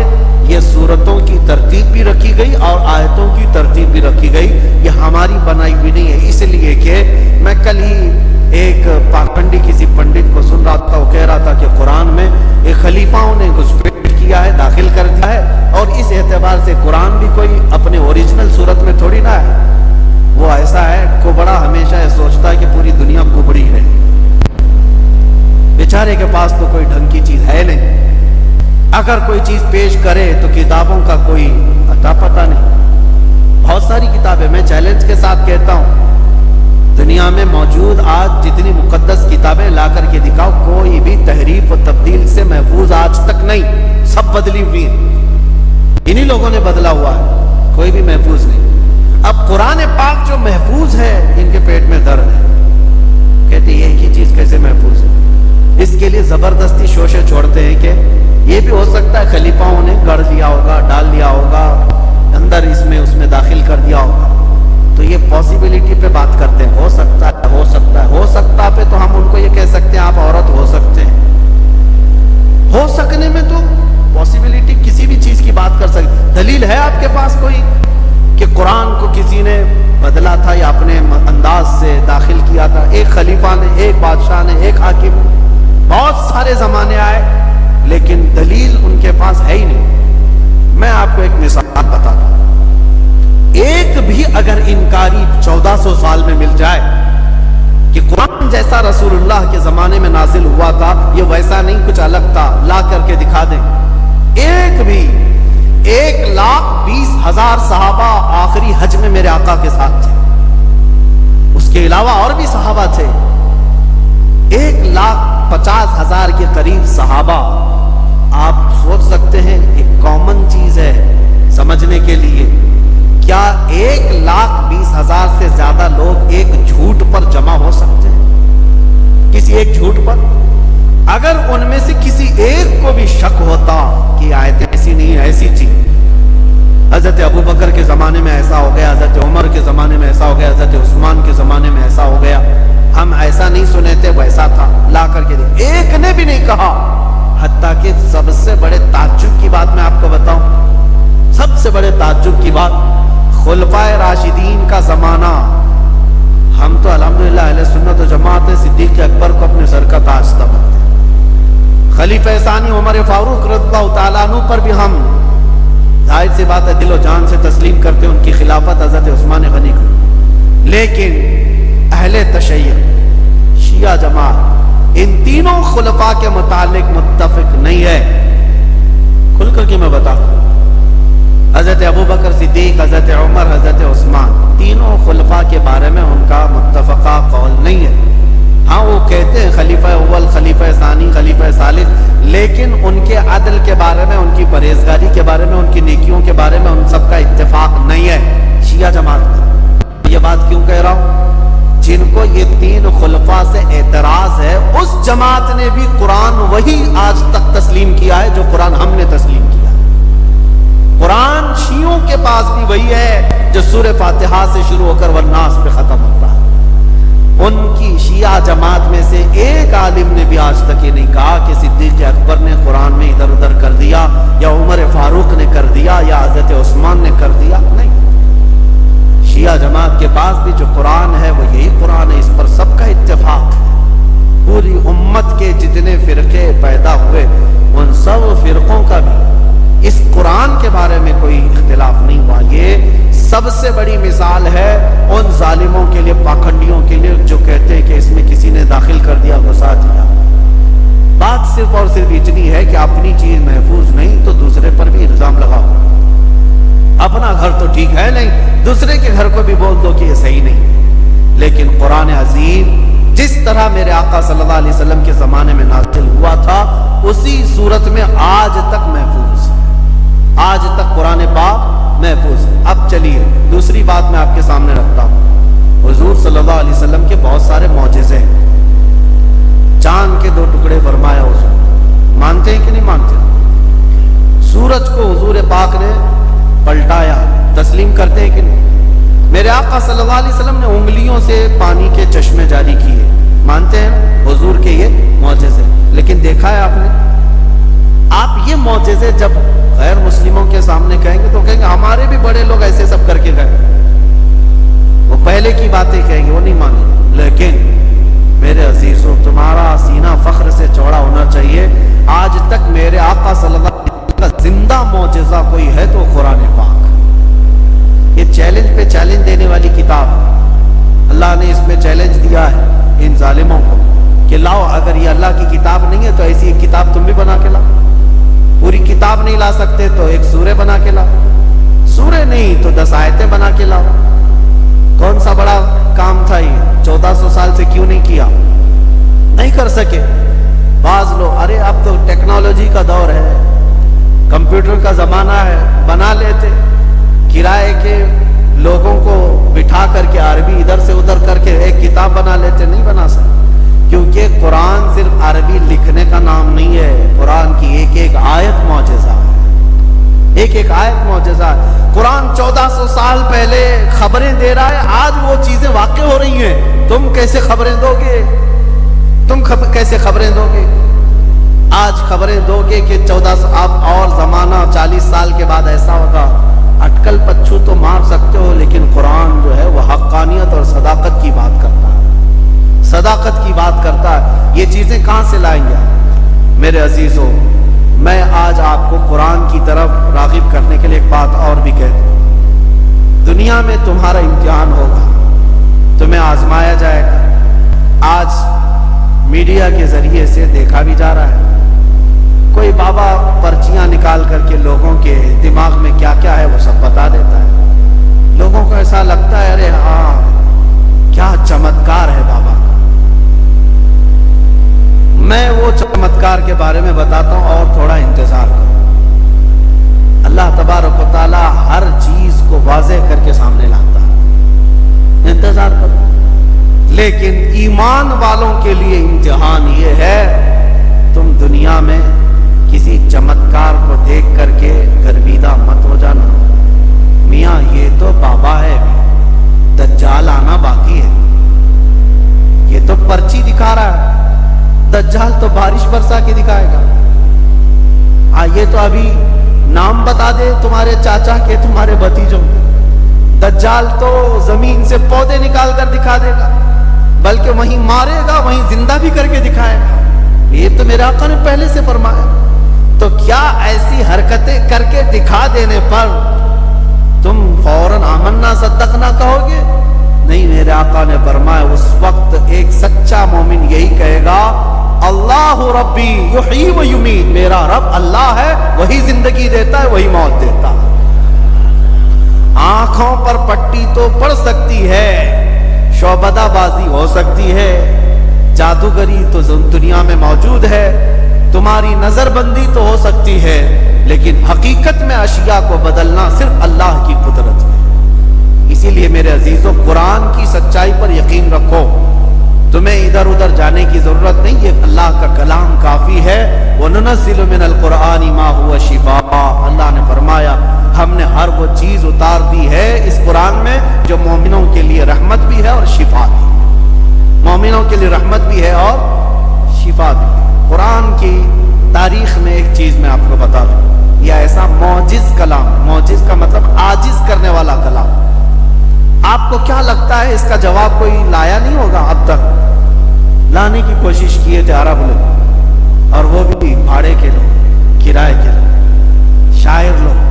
یہ سورتوں کی ترتیب بھی رکھی گئی اور آیتوں کی ترتیب بھی رکھی گئی، یہ ہماری بنائی ہوئی نہیں ہے۔ اس لیے کہ میں کل ہی ایک پاکھنڈی کسی پنڈت کو سن رہا تھا، وہ کہہ رہا تھا کہ قرآن میں ایک خلیفاؤں نے گھسپیٹ کیا ہے، داخل کر دیا ہے، اور اس اعتبار سے قرآن بھی کوئی اپنے اوریجنل صورت میں تھوڑی نہ ہے۔ وہ ایسا ہے، کوبڑا ہمیشہ یہ سوچتا ہے کہ پوری دنیا کوبڑی ہے، بیچارے کے پاس تو کوئی ڈھنگ کی چیز ہے نہیں، اگر کوئی چیز پیش کرے تو کتابوں کا کوئی اتا پتہ نہیں۔ بہت ساری کتابیں، میں چیلنج کے ساتھ کہتا ہوں، دنیا میں موجود آج جتنی مقدس کتابیں لا کر کے دکھاؤ، کوئی بھی تحریف و تبدیل سے محفوظ آج تک نہیں، سب بدلی ہوئی ہیں، انہی لوگوں نے بدلا ہوا ہے، کوئی بھی محفوظ نہیں۔ اب قرآن پاک جو محفوظ ہے، ان کے پیٹ میں درد ہے، کہتے ہیں یہ کی چیز کیسے محفوظ ہے؟ اس کے لیے زبردستی شوشے چھوڑتے ہیں کہ یہ بھی ہو سکتا ہے خلیفاؤں نے گڑھ لیا ہوگا، ڈال لیا ہوگا، اندر اس میں داخل کر دیا ہوگا، تو یہ پاسیبلٹی پہ بات کرتے ہیں، ہو سکتا ہے، ہو سکتا ہے، ہو سکتا پہ تو ہم ان کو یہ کہہ سکتے ہیں آپ عورت ہو سکتے ہیں، ہو سکنے میں تو پاسیبلٹی کسی بھی چیز کی بات کر سکتے۔ دلیل ہے آپ کے پاس کوئی کہ قرآن کو کسی نے بدلا تھا یا اپنے انداز سے داخل کیا تھا؟ ایک خلیفہ نے، ایک بادشاہ نے، ایک حاکم، بہت سارے زمانے آئے لیکن دلیل ان کے پاس ہے ہی نہیں۔ میں آپ کو ایک مثال بتاتا ہوں، ایک بھی اگر انکاری 1400 سال میں مل جائے کہ قرآن جیسا رسول اللہ کے زمانے میں نازل ہوا تھا، یہ ویسا نہیں کچھ الگ تھا، لا کر کے دکھا دیں، ایک بھی 1,20,000 صحابہ آخری حج میں میرے آقا کے ساتھ تھے، اس کے علاوہ اور بھی صحابہ تھے، 1,50,000 کے قریب صحابہ۔ آپ سوچ سکتے ہیں ایک کامن چیز ہے سمجھنے کے لیے، کیا 1,20,000 سے زیادہ لوگ ایک جھوٹ پر جمع ہو سکتے ہیں؟ کسی ایک جھوٹ پر؟ اگر ان میں سے کسی ایک کو بھی شک ہوتا کہ آیت ایسی نہیں ایسی تھی، حضرت ابو بکر کے زمانے میں ایسا ہو گیا، حضرت عمر کے زمانے میں ایسا ہو گیا، حضرت عثمان کے زمانے میں ایسا ہو گیا، ہم ایسا نہیں سنے تھے، ویسا تھا، لا کر کے دے، ایک نے بھی نہیں کہا۔ حتیٰ کہ سب سے بڑے تعجب کی بات میں آپ کو بتاؤں، سب سے بڑے تعجب کی بات، خلفائے راشدین کا زمانہ، ہم تو الحمدللہ اہل سنت و جماعت صدیق اکبر کو اپنے سر کا تاج سمجھتے ہیں، خلیفہ ثانی عمر فاروق رضی اللہ تعالیٰ عنہ پر بھی ہم ظاہر سی بات ہے دل و جان سے تسلیم کرتے ہیں، ان کی خلافت حضرت عثمان غنی کو، لیکن اہل تشیع، شیعہ جماعت، ان تینوں خلفاء کے متعلق متفق نہیں ہے۔ کھل کر کے میں بتاتا ہوں، حضرت ابو بکر صدیق، حضرت عمر، حضرت عثمان، تینوں خلفاء کے بارے میں ان کا متفقہ قول نہیں ہے۔ ہاں وہ کہتے ہیں خلیفہ اول، خلیفہ ثانی، خلیفہ ثالث، لیکن ان کے عدل کے بارے میں، ان کی پرہیزگاری کے بارے میں، ان کی نیکیوں کے بارے میں ان سب کا اتفاق نہیں ہے شیعہ جماعت کا۔ یہ بات کیوں کہہ رہا ہوں؟ جن کو یہ تین خلفاء سے اعتراض ہے، اس جماعت نے بھی قرآن وہی آج تک تسلیم کیا ہے جو قرآن ہم نے تسلیم کیا ہے۔ قرآن شیعوں کے پاس بھی وہی ہے جو سورہ فاتحہ سے شروع ہو کر والناس پہ ختم ہوتا ہے۔ ان کی شیعہ جماعت میں سے ایک عالم نے بھی آج تک یہ نہیں کہا کہ صدیق اکبر نے قرآن میں ادھر ادھر کر دیا، یا عمر فاروق نے کر دیا، یا حضرت عثمان نے کر دیا، نہیں۔ شیعہ جماعت کے پاس بھی جو قرآن ہے وہ یہی قرآن ہے، اس پر سب کا اتفاق ہے۔ پوری امت کے جتنے فرقے پیدا ہوئے ان سب فرقوں کا بھی اس قرآن کے بارے میں کوئی اختلاف نہیں ہوا۔ یہ سب سے بڑی مثال ہے ان ظالموں کے لیے، پاکھنڈیوں کے لیے جو کہتے ہیں کہ اس میں کسی نے داخل کر دیا، گھسا دیا۔ بات صرف اور صرف اتنی ہے کہ اپنی چیز محفوظ نہیں تو دوسرے پر بھی الزام لگاؤ۔ اپنا گھر تو ٹھیک ہے نہیں، دوسرے کے گھر کو بھی بول دو کہ یہ صحیح نہیں۔ لیکن قرآن عظیم جس طرح میرے آقا صلی اللہ علیہ وسلم کے زمانے میں نازل ہوا تھا اسی صورت میں آج تک محفوظ، آج تک قرآن پاک محفوظ۔ اب چلیے دوسری بات میں آپ کے سامنے رکھتا ہوں۔ حضور صلی اللہ علیہ وسلم کے بہت سارے معجزے ہیں۔ چاند کے 2 ٹکڑے فرمایا حضور، مانتے ہیں کہ نہیں مانتے؟ سورج کو حضور پاک نے پلٹایا، تسلیم کرتے ہیں کہ نہیں؟ میرے آقا صلی اللہ علیہ وسلم نے انگلیوں سے پانی کے چشمے جاری کیے، مانتے ہیں حضور کے یہ معجزے؟ لیکن دیکھا ہے آپ نے، آپ یہ معجزے جب غیر مسلموں کے سامنے کہیں گے تو کہیں گے ہمارے بھی بڑے لوگ ایسے سب کر کے گئے، وہ پہلے کی باتیں کہیں گے، وہ نہیں مانیں۔ لیکن میرے عزیزوں، تمہارا سینہ فخر سے چوڑا ہونا چاہیے۔ آج تک میرے آقا صلی اللہ علیہ وسلم کا زندہ معجزہ کوئی ہے تو قرآن پاک۔ یہ چیلنج پہ چیلنج دینے والی کتاب ہے۔ اللہ نے اس میں چیلنج دیا ہے ان ظالموں کو کہ لاؤ، اگر یہ اللہ کی کتاب نہیں ہے تو ایسی ایک کتاب تم بھی بنا کے لاؤ۔ پوری کتاب نہیں لا سکتے تو ایک سورہ بنا کے لاؤ، سورہ نہیں تو 10 آیتیں بنا کے لاؤ۔ کون سا بڑا کام تھا یہ؟ 1400 سال سے کیوں نہیں کیا؟ نہیں کر سکے۔ بعض لوگ ارے اب تو ٹیکنالوجی کا دور ہے، کمپیوٹر کا زمانہ ہے، بنا لیتے، کرائے کے لوگوں کو بٹھا کر کے عربی ادھر سے ادھر کر کے ایک کتاب بنا لیتے۔ نہیں بنا سکتے، کیونکہ قرآن صرف عربی لکھنے کا نام نہیں ہے، قرآن کی ایک ایک آیت معجزہ ہے، ایک ایک آیت معجزہ ہے۔ قرآن 1400 سال پہلے خبریں دے رہا ہے، آج وہ چیزیں واقع ہو رہی ہیں۔ تم کیسے خبریں دو گے؟ تم کیسے خبریں دو گے؟ آج خبریں دو گے کہ 1400 اب اور زمانہ 40 سال کے بعد ایسا ہوگا، اٹکل پچھو تو مار سکتے ہو، لیکن قرآن جو ہے وہ حقانیت اور صداقت کی بات کرتا ہے، صداقت کی بات کرتا ہے۔ یہ چیزیں کہاں سے لائیں گے میرے عزیزوں؟ میں آج آپ کو قرآن کی طرف راغب کرنے کے لیے ایک بات اور بھی کہتا ہوں۔ دنیا میں تمہارا امتحان ہوگا، تمہیں آزمایا جائے گا۔ آج میڈیا کے ذریعے سے دیکھا بھی جا رہا ہے، کوئی بابا پرچیاں نکال کر کے لوگوں کے دماغ میں کیا کیا ہے وہ سب بتا دیتا ہے۔ لوگوں کو ایسا لگتا ہے ارے ہاں کیا چمتکار ہے بابا۔ میں وہ چمتکار کے بارے میں بتاتا ہوں اور تھوڑا انتظار کرو۔ اللہ تبارک و تعالی ہر چیز کو واضح کر کے سامنے لاتا ہے، انتظار کرو۔ لیکن ایمان والوں کے لیے امتحان یہ ہے، تم دنیا میں کسی چمتکار کو دیکھ کر کے گرویدہ مت ہو جانا۔ میاں یہ تو بابا ہے، دجال آنا باقی ہے، یہ تو پرچی دکھا رہا ہے، دجال تو بارش برسا کے دکھائے گا۔ یہ تو ابھی نام بتا دے تمہارے چاچا کے، تمہارے بھتیجوں، دجال تو زمین سے پودے نکال کر دکھا دے گا، بلکہ وہیں مارے گا، وہیں زندہ بھی کر کے دکھائے گا۔ یہ تو میرے آقا نے پہلے سے فرمایا۔ تو کیا ایسی حرکتیں کر کے دکھا دینے پر تم فوراً آمنا صدقنا کہو گے؟ نہیں، میرے آقا نے فرمایا اس وقت ایک سچا مومن یہی کہے گا، اللہ ربی یحیی و یمیت، میرا رب اللہ ہے، وہی زندگی دیتا ہے، وہی موت دیتا ہے۔ آنکھوں پر پٹی تو پڑ سکتی ہے، شعبدہ بازی ہو سکتی ہے، جادوگری تو دنیا میں موجود ہے، تمہاری نظر بندی تو ہو سکتی ہے، لیکن حقیقت میں اشیاء کو بدلنا صرف اللہ کی قدرت ہے۔ اسی لیے میرے عزیزوں، قرآن کی سچائی پر یقین رکھو، تمہیں ادھر ادھر جانے کی ضرورت نہیں، یہ اللہ کا کلام کافی ہے۔ وَنُنَزِّلُ مِنَ الْقُرْآنِ مَا هُوَ شِفَاءٌ، اللہ نے فرمایا ہم نے ہر وہ چیز اتار دی ہے اس قرآن میں جو مومنوں کے لیے رحمت بھی ہے اور شفا بھی ہے، مومنوں کے لیے رحمت بھی ہے اور شفا بھی ہے۔ قرآن کی تاریخ میں ایک چیز میں آپ کو بتا دوں، یہ ایسا معجز کلام، معجز کا مطلب عاجز کرنے والا کلام، آپ رہا ہے، اس کا جواب کوئی لایا نہیں ہوگا اب تک؟ لانے کی کوشش کیے تھے عرب لوگ، اور وہ بھی بھاڑے کے لوگ، کرائے کے لوگ، شاعر لوگ۔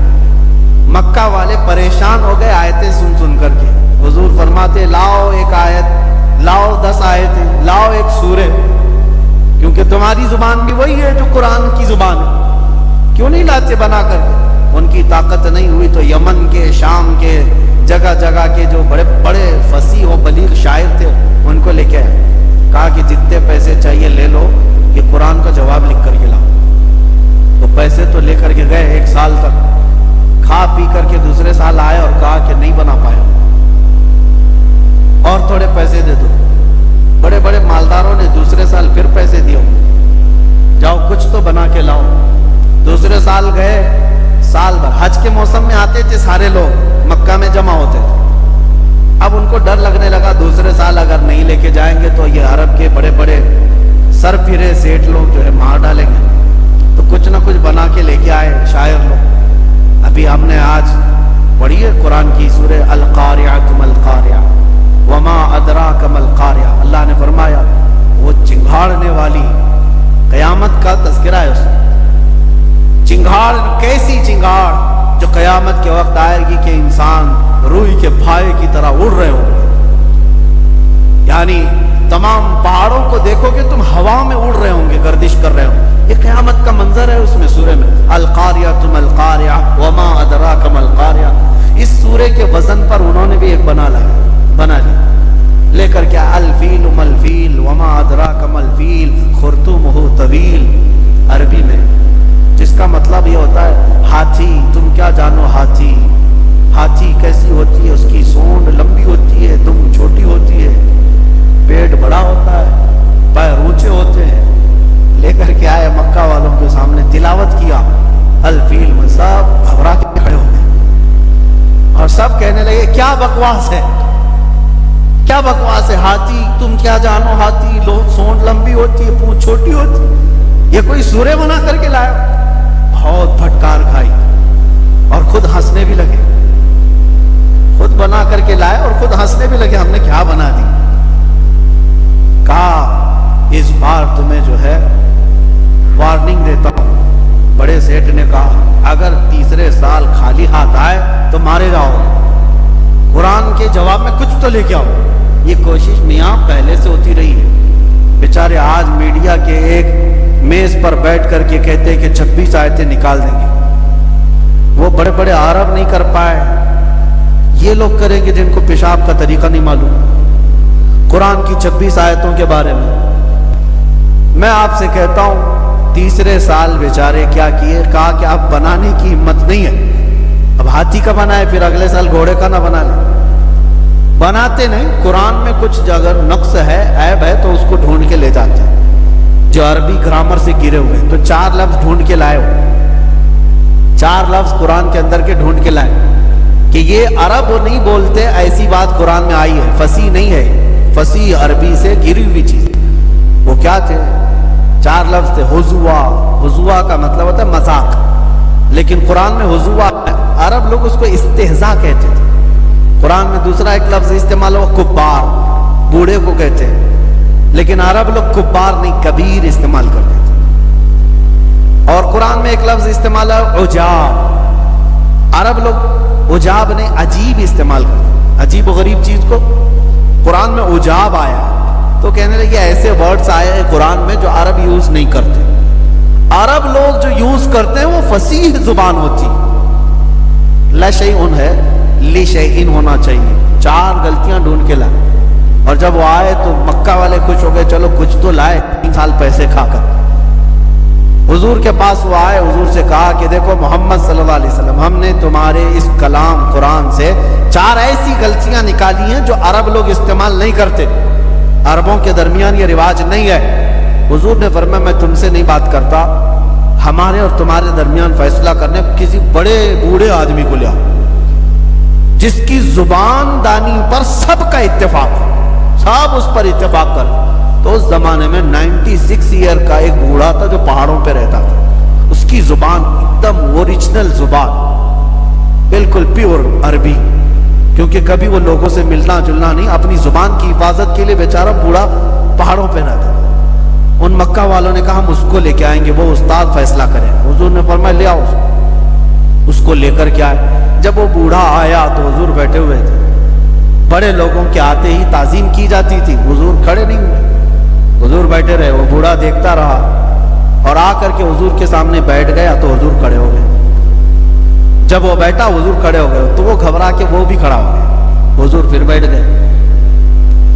مکہ والے پریشان ہو گئے آیتیں سن سن کر کے۔ حضور فرماتے لاؤ ایک آیت، لاؤ 10 آیتیں، لاؤ ایک سورہ، کیونکہ تمہاری زبان بھی وہی ہے جو قرآن کی زبان ہے، کیوں نہیں لاتے بنا کر کے؟ ان کی طاقت نہیں ہوئی تو یمن کے، شام کے، جگہ جگہ کے جو بڑے بڑے فصیح و بلیغ شاعر تھے ان کو لے کے آئے، کہا کہ جتنے پیسے چاہیے لے لو، یہ قرآن کا جواب لکھ کر کے لاؤ۔ تو پیسے تو لے کر کے گئے، 1 سال تک کھا پی کر کے دوسرے سال آئے اور کہا کہ نہیں بنا پایا، اور تھوڑے پیسے دے دو۔ بڑے بڑے مالداروں نے دوسرے سال پھر پیسے دیے، جاؤ کچھ تو بنا کے لاؤ۔ دوسرے سال گئے، سال بھر حج کے موسم میں آتے تھے سارے لوگ، مکہ میں جمع ہوتے تھے۔ اب ان کو ڈر لگنے لگا دوسرے سال اگر نہیں لے کے جائیں گے تو یہ عرب کے بڑے بڑے سر پھرے سیٹھ لوگ جو ہے مار ڈالیں گے، تو کچھ نہ کچھ بنا کے لے کے آئے شاعر لوگ۔ ابھی ہم نے آج پڑھی ہے قرآن کی سورہ القاریعۃ ما القاریعہ وما ادراک ما القاریعہ۔ اللہ نے فرمایا وہ چنگھاڑنے والی، قیامت کا تذکرہ ہے اس میں۔ چنگھاڑ، کیسی چنگھاڑ جو قیامت کے وقت آئے گی کہ انسان روئی کے پھائے کی طرح اڑ رہے ہوں گے، یعنی تمام پہاڑوں کو دیکھو کہ تم ہوا میں اڑ رہے ہوں گے، گردش کر رہے ہوں۔ یہ قیامت کا منظر ہے اس میں سورہ میں، القاریۃ ما القاریہ وما ادراک ما القاریہ۔ اس سورے کے وزن پر انہوں نے بھی ایک بنا لی، لے کر کیا، الفیل ما الفیل وما ادراک ما الفیل خرطومہ طویل، عربی میں جس کا مطلب یہ ہوتا ہے ہاتھی، تم کیا جانو ہاتھی، ہاتھی کیسی ہوتی ہے، اس کی سونڈ لمبی ہوتی ہے، دم چھوٹی ہوتی ہے، پیٹ بڑا ہوتا ہے، پیر اونچے ہوتے ہیں۔ لے کر کے آئے مکہ والوں کے سامنے، تلاوت کیا الفیل میں، سب گھبرا کے کھڑے ہو گئے اور سب کہنے لگے کیا بکواس ہے، کیا بکواس ہے، ہاتھی تم کیا جانو ہاتھی، سونڈ لمبی ہوتی ہے، پونچھ چھوٹی ہوتی ہے، یہ کوئی سورے بنا کر کے لایا؟ بہت پھٹکار کھائی اور خود ہنسنے بھی لگے، خود بنا کر کے لائے اور خود ہنسنے بھی لگے، ہم نے کیا بنا دی۔ کہا اس بار تمہیں جو ہے وارننگ دیتا ہوں۔ بڑے سیٹھ نے کہا اگر تیسرے سال خالی ہاتھ آئے تو مارے جاؤ، قرآن کے جواب میں کچھ تو لے کے آؤ۔ یہ کوشش میاں پہلے سے ہوتی رہی ہے، بیچارے آج میڈیا کے ایک میز پر بیٹھ کر کے کہتے ہیں کہ 26 آیتیں نکال دیں گے، وہ بڑے بڑے عرب نہیں کر پائے، یہ لوگ کریں گے جن کو پیشاب کا طریقہ نہیں معلوم قرآن کی 26 آیتوں کے بارے میں۔ میں آپ سے کہتا ہوں تیسرے سال بیچارے کیا کیے، کہا کہ اب بنانے کی ہمت نہیں ہے، اب ہاتھی کا بنائے پھر اگلے سال گھوڑے کا نہ بنا لے، بناتے نہیں۔ قرآن میں کچھ اگر نقص ہے، عیب ہے تو اس کو ڈھونڈ کے لے جاتے ہیں، جو عربی گرامر سے گرے ہوئے، تو 4 لفظ ڈھونڈ کے لائے ہو، 4 لفظ قرآن کے اندر کے ڈھونڈ کے لائے کہ یہ عرب نہیں بولتے، ایسی بات قرآن میں آئی ہے، فصیح نہیں ہے، فصیح عربی سے گری ہوئی چیز۔ وہ کیا تھے؟ 4 لفظ تھے، حضوا، حضوا کا مطلب ہوتا ہے مذاق، لیکن قرآن میں حضوا، عرب لوگ اس کو استہزاء کہتے تھے۔ قرآن میں دوسرا ایک لفظ استعمال ہوا کبار، بوڑھے کو کہتے ہیں، لیکن عرب لوگ کبار نہیں کبیر استعمال کرتے تھے۔ اور قرآن میں ایک لفظ استعمال ہے عجاب، عرب لوگ عجاب نہیں عجیب استعمال کرتے، عجیب و غریب چیز کو قرآن میں عجاب آیا، تو کہنے لگے ایسے ورڈز آئے ہیں قرآن میں جو عرب یوز نہیں کرتے۔ عرب لوگ جو یوز کرتے ہیں وہ فصیح زبان ہوتی، لشیء ہے، لشیء ہونا چاہیے۔ 4 غلطیاں ڈھونڈ کے لائے، اور جب وہ آئے تو مکہ والے خوش ہو گئے، چلو کچھ تو لائے، 3 سال پیسے کھا کر۔ حضور کے پاس وہ آئے، حضور سے کہا کہ دیکھو محمد صلی اللہ علیہ وسلم، ہم نے تمہارے اس کلام قرآن سے 4 ایسی غلطیاں نکالی ہیں جو عرب لوگ استعمال نہیں کرتے، عربوں کے درمیان یہ رواج نہیں ہے۔ حضور نے فرمایا میں تم سے نہیں بات کرتا، ہمارے اور تمہارے درمیان فیصلہ کرنے کسی بڑے بوڑھے آدمی کو لیا جس کی زبان دانی پر سب کا اتفاق ہو، سب اس پر اتفاق کر۔ تو اس زمانے میں 96 ایئر کا ایک بوڑھا تھا جو پہاڑوں پہ رہتا تھا، اس کی زبان ایک دم اوریجنل زبان، بالکل پیور عربی، کیونکہ کبھی وہ لوگوں سے ملنا جلنا نہیں، اپنی زبان کی حفاظت کے لیے بیچارہ بوڑھا پہاڑوں پہ رہتا تھا۔ ان مکہ والوں نے کہا ہم اس کو لے کے آئیں گے، وہ استاد فیصلہ کرے۔ حضور نے فرمایا لے آؤ اس کو لے کر کے آئے۔ جب وہ بوڑھا آیا تو حضور بیٹھے ہوئے تھے۔ بڑے لوگوں کے آتے ہی تعظیم کی جاتی تھی، حضور کھڑے نہیں ہوئے، حضور بیٹھے رہے۔ وہ بوڑھا دیکھتا رہا اور آ کر کے حضور کے سامنے بیٹھ گیا تو حضور کھڑے ہو گئے۔ جب وہ بیٹھا حضور کھڑے ہو گئے تو وہ گھبرا کے وہ بھی کھڑا ہو گیا، حضور پھر بیٹھ گئے۔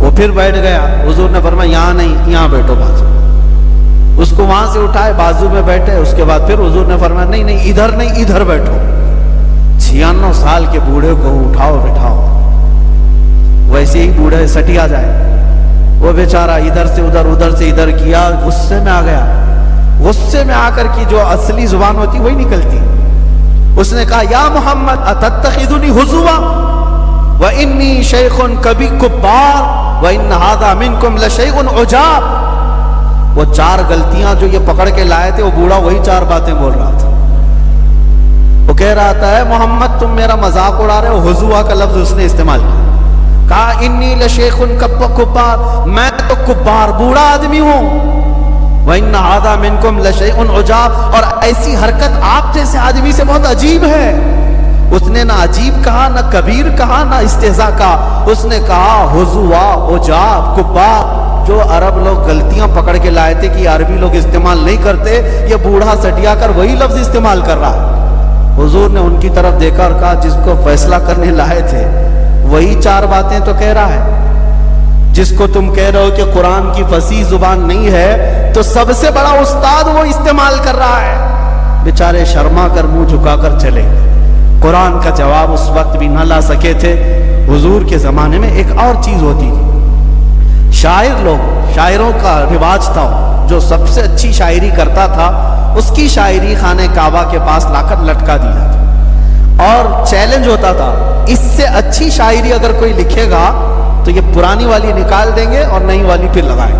وہ پھر بیٹھ گیا، حضور نے فرمایا یہاں نہیں، یہاں بیٹھو بازو۔ اس کو وہاں سے اٹھائے، بازو میں بیٹھے۔ اس کے بعد پھر حضور نے فرمایا نہیں نہیں ادھر نہیں، ادھر بیٹھو۔ 96 سال کے بوڑھے کو اٹھاؤ بٹھاؤ، ویسے ہی بوڑھے سٹیا جائے۔ وہ بیچارہ ادھر سے ادھر، ادھر سے ادھر کیا، غصے میں آ گیا۔ غصے میں آ کر کی جو اصلی زبان ہوتی وہی نکلتی۔ اس نے کہا یا محمد اتتخذنی ہزوا وانی شیخ کبھی کبار وان ھذا منکم لشیء عجاب۔ وہ 4 غلطیاں جو یہ پکڑ کے لائے تھے، وہ بوڑھا وہی 4 باتیں بول رہا تھا۔ وہ کہہ رہا تھا اے محمد تم میرا مذاق اڑا رہے ہو۔ ہزوا کا لفظ اس نے استعمال کیا، کہا انی لشیخ کبار، میں تو کبار بوڑھا آدمی ہوں، وَإِنَّ هَذَا مِنْكُمْ لَشَيْءٌ عُجَابٌ، اور ایسی حرکت آپ جیسے آدمی سے بہت عجیب ہے۔ اس نے نہ عجیب کہا، نہ کبیر کہا، نہ استہزاء کہا، اس نے کہا ہزوا، عجاب، کبار۔ جو عرب لوگ غلطیاں پکڑ کے لائے تھے کہ عربی لوگ استعمال نہیں کرتے، یہ بوڑھا سٹیا کر وہی لفظ استعمال کر رہا ہے۔ حضور نے ان کی طرف دیکھا اور کہا جس کو فیصلہ کرنے لائے تھے وہی 4 باتیں تو کہہ رہا ہے۔ جس کو تم کہہ رہے ہو کہ قرآن کی فصیح زبان نہیں ہے، تو سب سے بڑا استاد وہ استعمال کر رہا ہے۔ بیچارے شرما کر منہ جھکا کر چلے۔ قرآن کا جواب اس وقت بھی نہ لا سکے تھے۔ حضور کے زمانے میں ایک اور چیز ہوتی تھی، شاعر لوگ، شاعروں کا رواج تھا، جو سب سے اچھی شاعری کرتا تھا اس کی شاعری خانہ کعبہ کے پاس لا کر لٹکا دی جاتی، اور چیلنج ہوتا تھا اس سے اچھی شاعری اگر کوئی لکھے گا تو یہ پرانی والی نکال دیں گے اور نئی والی پھر لگائیں۔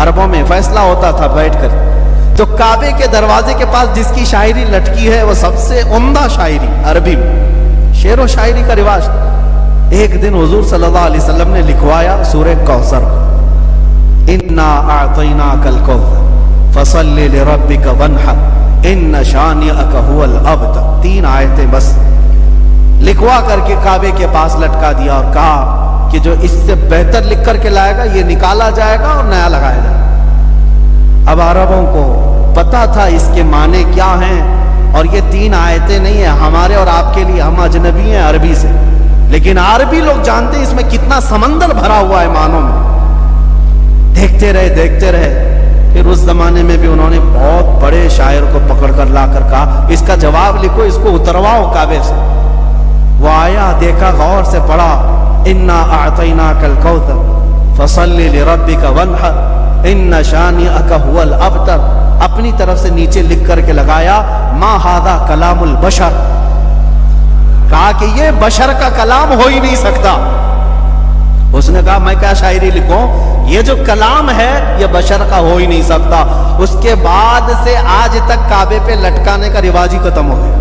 عربوں میں فیصلہ ہوتا تھا بیٹھ کر، تو کعبے کے دروازے کے پاس جس کی شاعری لٹکی ہے وہ سب سے عمدہ شاعری، عربی میں شعر و شاعری کا رواج تھا۔ ایک دن حضور صلی اللہ علیہ وسلم نے لکھوایا سورہ کوثر، انا اعطیناک الکوثر فصل لربک وانحر ان شانئک هو الابتر۔ 3 آیتیں بس لکھوا کر کے کعبے کے پاس لٹکا دیا اور کہا کہ جو اس سے بہتر لکھ کر کے لائے گا یہ نکالا جائے گا اور نیا لگایا جائے گا۔ اب عربوں کو پتا تھا اس کے معنی کیا ہیں، اور یہ 3 آیتیں نہیں ہیں ہمارے اور آپ کے لیے، ہم اجنبی ہیں عربی سے، لیکن عربی لوگ جانتے ہیں اس میں کتنا سمندر بھرا ہوا ہے معنوں میں۔ دیکھتے رہے۔ پھر اس زمانے میں بھی انہوں نے بہت بڑے شاعر کو پکڑ کر لا کر کہا اس کا جواب لکھو، اس کو اترواؤ کعبے سے۔ وہ آیا، دیکھا، غور سے پڑھا، انا اعطیناک الکوثر فصل لربک وانحر ان شانئک هو الابتر۔ اپنی طرف سے نیچے لکھ کر کے لگایا ما ھذا کلام البشر، کہا کہ یہ بشر کا کلام ہو ہی نہیں سکتا۔ اس نے کہا میں کیا شاعری لکھوں، یہ جو کلام ہے یہ بشر کا ہو ہی نہیں سکتا۔ اس کے بعد سے آج تک کعبے پہ لٹکانے کا رواج ہی ختم ہو گیا۔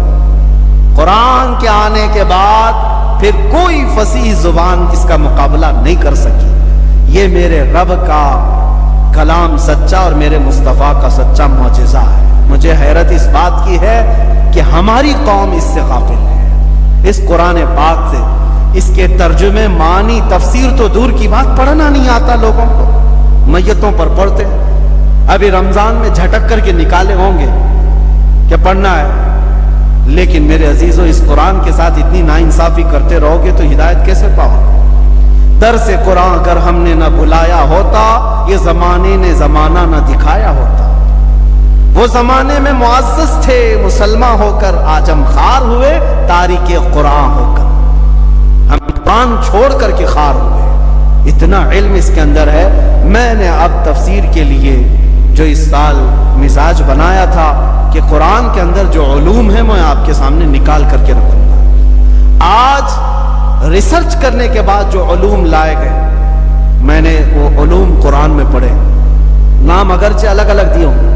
قرآن کے آنے کے بعد پھر کوئی فصیح زبان اس کا مقابلہ نہیں کر سکی۔ یہ میرے رب کا کلام سچا اور میرے مصطفیٰ کا سچا معجزہ ہے۔ مجھے حیرت اس بات کی ہے کہ ہماری قوم اس سے غافل ہے، اس قرآن پاک سے، اس کے ترجمے، معنی، تفسیر تو دور کی بات، پڑھنا نہیں آتا لوگوں کو، میتوں پر پڑھتے۔ ابھی رمضان میں جھٹک کر کے نکالے ہوں گے کہ پڑھنا ہے، لیکن میرے عزیزوں اس قرآن کے ساتھ اتنی ناانصافی کرتے رہو گے تو ہدایت کیسے پاؤ گے؟ درس قرآن اگر ہم نے نہ بلایا ہوتا، یہ زمانے نے زمانہ نہ دکھایا ہوتا۔ وہ زمانے میں معزز تھے مسلمان ہو کر، آجم خار ہوئے تاریک قرآن ہو کر، ہم قرآن چھوڑ کر کے خار ہوئے۔ اتنا علم اس کے اندر ہے۔ میں نے اب تفسیر کے لیے جو اس سال مزاج بنایا تھا کہ قرآن کے اندر جو علوم ہیں میں آپ کے سامنے نکال کر کے رکھوں گا۔ آج ریسرچ کرنے کے بعد جو علوم لائے گئے، میں نے وہ علوم قرآن میں پڑھے، نام اگرچہ الگ الگ دیے ہوں،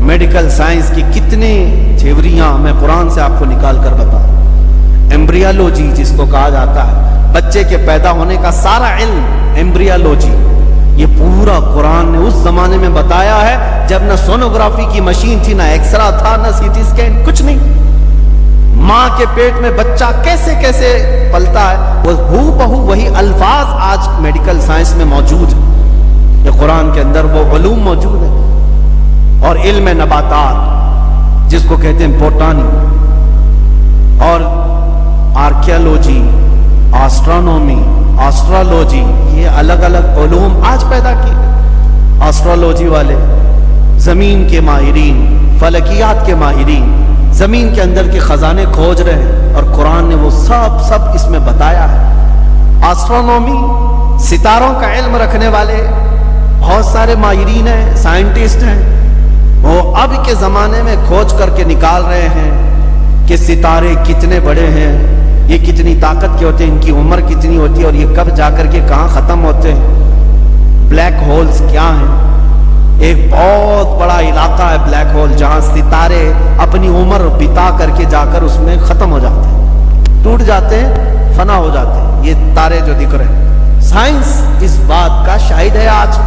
میڈیکل سائنس کی کتنی تھیوریاں میں قرآن سے آپ کو نکال کر بتاؤں، ایمبریالوجی جس کو کہا جاتا ہے، بچے کے پیدا ہونے کا سارا علم، ایمبریالوجی، یہ پورا قرآن نے اس زمانے میں بتایا ہے جب نہ سونوگرافی کی مشین تھی، نہ ایکسرا تھا، نہ سی ٹی اسکین، کچھ نہیں۔ ماں کے پیٹ میں بچہ کیسے کیسے پلتا ہے، وہ ہو بہو وہی الفاظ آج میڈیکل سائنس میں موجود ہے۔ یہ قرآن کے اندر وہ علوم موجود ہے۔ اور علم نباتات جس کو کہتے ہیں بوٹانی، اور آرکیالوجی، آسٹرونومی، آسٹرالوجی، یہ الگ الگ علوم آج پیدا کی۔ آسٹرالوجی والے زمین کے ماہرین، فلکیات کے ماہرین زمین کے اندر کے خزانے کھوج رہے ہیں، اور قرآن نے وہ سب اس میں بتایا ہے۔ آسٹرونومی، ستاروں کا علم رکھنے والے بہت سارے ماہرین ہیں، سائنٹسٹ ہیں، وہ اب کے زمانے میں کھوج کر کے نکال رہے ہیں کہ ستارے کتنے بڑے ہیں، یہ کتنی طاقت کے ہوتے ہیں، ان کی عمر کتنی ہوتی ہے، اور یہ کب جا کر کے کہاں ختم ہوتے ہیں۔ بلیک ہولز کیا ہیں؟ ایک بہت بڑا علاقہ ہے بلیک ہول، جہاں ستارے اپنی عمر بتا کر کے جا کر اس میں ختم ہو جاتے ہیں، ٹوٹ جاتے ہیں، فنا ہو جاتے ہیں۔ یہ تارے جو دکھ رہے ہیں، سائنس اس بات کا شاہد ہے۔ آج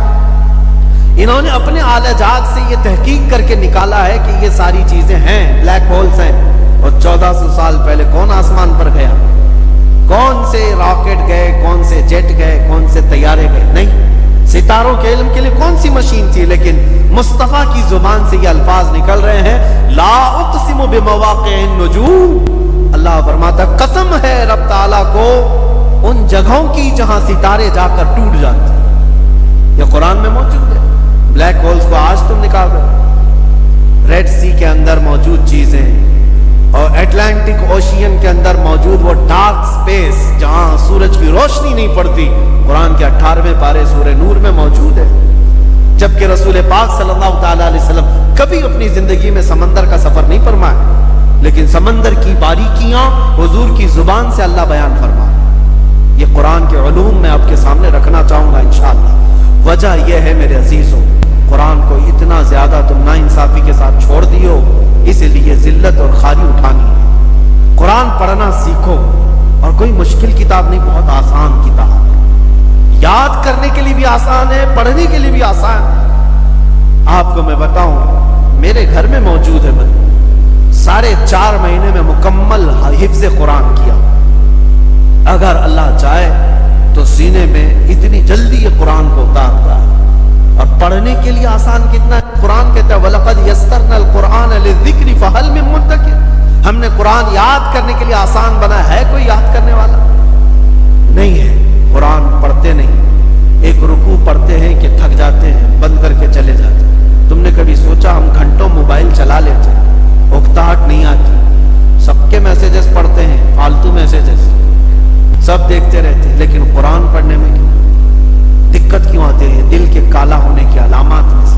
انہوں نے اپنے آلہ جات سے یہ تحقیق کر کے نکالا ہے کہ یہ ساری چیزیں ہیں، بلیک ہولز ہیں۔ اور 1400 سال پہلے کون آسمان پر گیا؟ کون سے راکٹ گئے، کون سے جیٹ گئے، کون سے طیارے گئے؟ نہیں، ستاروں کے علم کے لیے کون سی مشین تھی؟ لیکن مصطفیٰ کی زبان سے یہ الفاظ نکل رہے ہیں، لا اقسم بمواقع النجوم۔ اللہ فرماتا قسم ہے رب تعالیٰ کو ان جگہوں کی جہاں ستارے جا کر ٹوٹ جاتے ہیں۔ یہ قرآن میں موجود ہے۔ بلیک ہولز کو آج تم نکال رہے، ریڈ سی کے اندر موجود چیزیں، اور اٹلانٹک اوشین کے اندر موجود وہ ڈارک سپیس جہاں سورج کی روشنی نہیں پڑتی، قرآن کے 18ویں پارے سورہ نور میں موجود ہے۔ جبکہ رسول پاک صلی اللہ تعالیٰ علیہ وسلم کبھی اپنی زندگی میں سمندر کا سفر نہیں فرمایا، لیکن سمندر کی باریکیاں حضور کی زبان سے اللہ بیان فرما۔ یہ قرآن کے علوم میں آپ کے سامنے رکھنا چاہوں گا انشاءاللہ۔ وجہ یہ ہے میرے عزیزوں، قرآن کو اتنا زیادہ تم ناانصافی کے ساتھ چھوڑ دیو، اس لیے ذلت اور خاری اٹھانی ہے۔ قرآن پڑھنا سیکھو، اور کوئی مشکل کتاب نہیں، بہت آسان کتاب، یاد کرنے کے لیے بھی آسان ہے، پڑھنے کے لیے بھی آسان ہے۔ آپ کو میں بتاؤں، میرے گھر میں موجود ہے، 4.5 مہینے میں مکمل حفظ قرآن کیا۔ اگر اللہ چاہے تو سینے میں اتنی جلدی یہ قرآن کو اتارتا ہے۔ اور پڑھنے کے لیے آسان کتنا ہے، قرآن کہتا ہے وَلَقَدْ يَسَّرْنَا الْقُرْآنَ لِلذِّكْرِ فَهَلْ مِن مُدَّكِرٍ۔ ہم نے قرآن یاد کرنے کے لیے آسان بنایا ہے، کوئی یاد کرنے والا نہیں ہے۔ قرآن پڑھتے نہیں، ایک رکوع پڑھتے ہیں کہ تھک جاتے ہیں، بند کر کے چلے جاتے ہیں۔ تم نے کبھی سوچا ہم گھنٹوں موبائل چلا لیتے ہیں، اکتاہٹ نہیں آتی، سب کے میسیجز پڑھتے ہیں، فالتو میسیجز سب دیکھتے رہتے ہیں، لیکن قرآن پڑھنے میں کیوں دقت کیوں آتے ہیں؟ دل کے کالا ہونے کی علامات میں سے،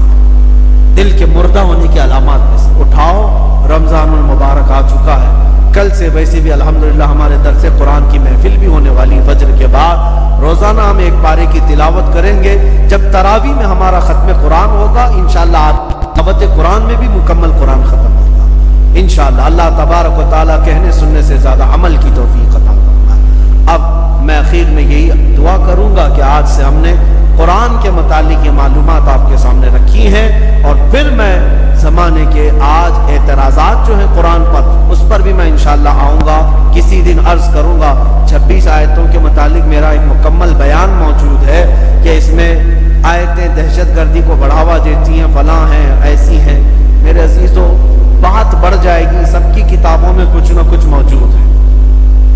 دل کے مردہ ہونے کی علامات میں سے۔ اٹھاؤ، رمضان المبارک آ چکا ہے، کل سے ویسے بھی الحمدللہ ہمارے درس قرآن کی محفل بھی ہونے والی، فجر کے بعد روزانہ ہم ایک پارے کی تلاوت کریں گے۔ جب تراویح میں ہمارا ختم قرآن ہوگا انشاءاللہ، تلاوت قرآن میں بھی مکمل قرآن ختم ہوگا انشاءاللہ۔ اللہ تبارک و تعالیٰ کہنے سننے سے زیادہ عمل کی توفیق عطا فرمائے۔ اب میں اخیر میں یہی دعا کروں گا کہ آج سے ہم نے قرآن کے متعلق یہ معلومات آپ کے سامنے رکھی ہیں، اور پھر میں زمانے کے آج اعتراضات جو ہیں قرآن پر، اس پر بھی میں انشاءاللہ آؤں گا، کسی دن عرض کروں گا۔ 26 آیتوں کے متعلق میرا ایک مکمل بیان موجود ہے کہ اس میں آیتیں دہشت گردی کو بڑھاوا دیتی ہیں، فلاں ہیں، ایسی ہیں۔ میرے عزیزوں، بات بڑھ جائے گی، سب کی کتابوں میں کچھ نہ کچھ موجود ہے،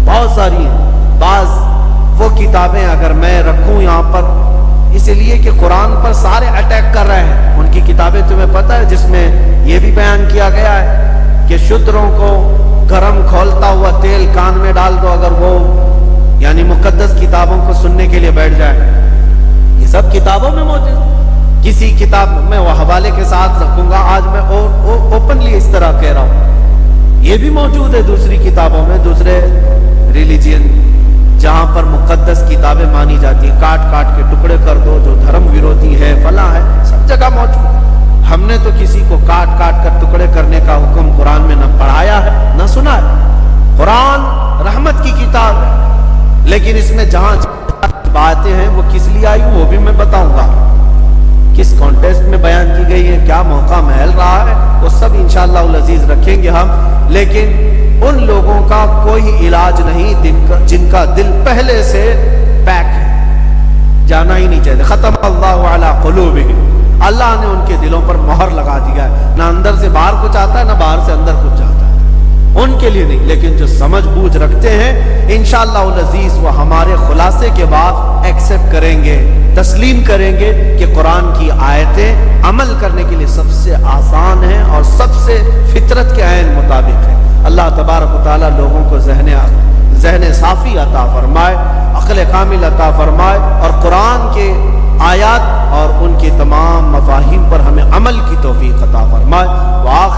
بہت ساری ہیں۔ بعض وہ کتابیں اگر میں رکھوں یہاں پر، اس لیے کہ قرآن پر سارے اٹیک کر رہے ہیں، ان کی کتابیں تمہیں پتہ ہے جس میں یہ بھی بیان کیا گیا ہے کہ شودروں کو گرم کھولتا ہوا تیل کان میں ڈال دو اگر وہ یعنی مقدس کتابوں کو سننے کے لیے بیٹھ جائے۔ یہ سب کتابوں میں موجود، کسی کتاب میں وہ حوالے کے ساتھ رکھوں گا، آج میں اوپنلی اس طرح کہہ رہا ہوں، یہ بھی موجود ہے دوسری کتابوں میں، دوسرے ریلیجین جہاں پر مقدس کتابیں مانی جاتی ہیں، کاٹ کاٹ کے ٹکڑے کر دو، جو دھرم ویرودھی ہے، فلاں ہے، سب جگہ موجود ہے۔ ہم نے تو کسی کو کاٹ کاٹ کر ٹکڑے کرنے کا حکم قرآن میں نہ پڑھایا ہے نہ سنا ہے۔ قرآن رحمت کی کتاب ہے، لیکن اس میں جہاں باتیں ہیں وہ کس لیے آئی وہ بھی میں بتاؤں گا، کس کانٹیسٹ میں بیان کی گئی ہے، کیا موقع محل رہا ہے، وہ سب انشاءاللہ العزیز رکھیں گے ہم۔ لیکن ان لوگوں کا کوئی علاج نہیں جن کا دل پہلے سے پیک ہے، جانا ہی نہیں چاہتے۔ ختم اللہ علی قلوبہم، اللہ نے ان کے دلوں پر مہر لگا دیا ہے، نہ اندر سے باہر کچھ آتا ہے نہ باہر سے اندر کچھ جاتا ہے، ان کے لیے نہیں۔ لیکن جو سمجھ بوجھ رکھتے ہیں انشاءاللہ العزیز وہ ہمارے خلاصے کے بعد ایکسپٹ کریں گے، تسلیم کریں گے کہ قرآن کی آیتیں عمل کرنے کے لیے سب سے آسان ہیں اور سب سے فطرت کے عین مطابق ہیں۔ اللہ تبارک و تعالیٰ لوگوں کو ذہن صافی عطا فرمائے، عقل کامل عطا فرمائے، اور قرآن کے آیات اور ان کے تمام مفاہیم پر ہمیں عمل کی توفیق عطا فرمائے۔ وآخر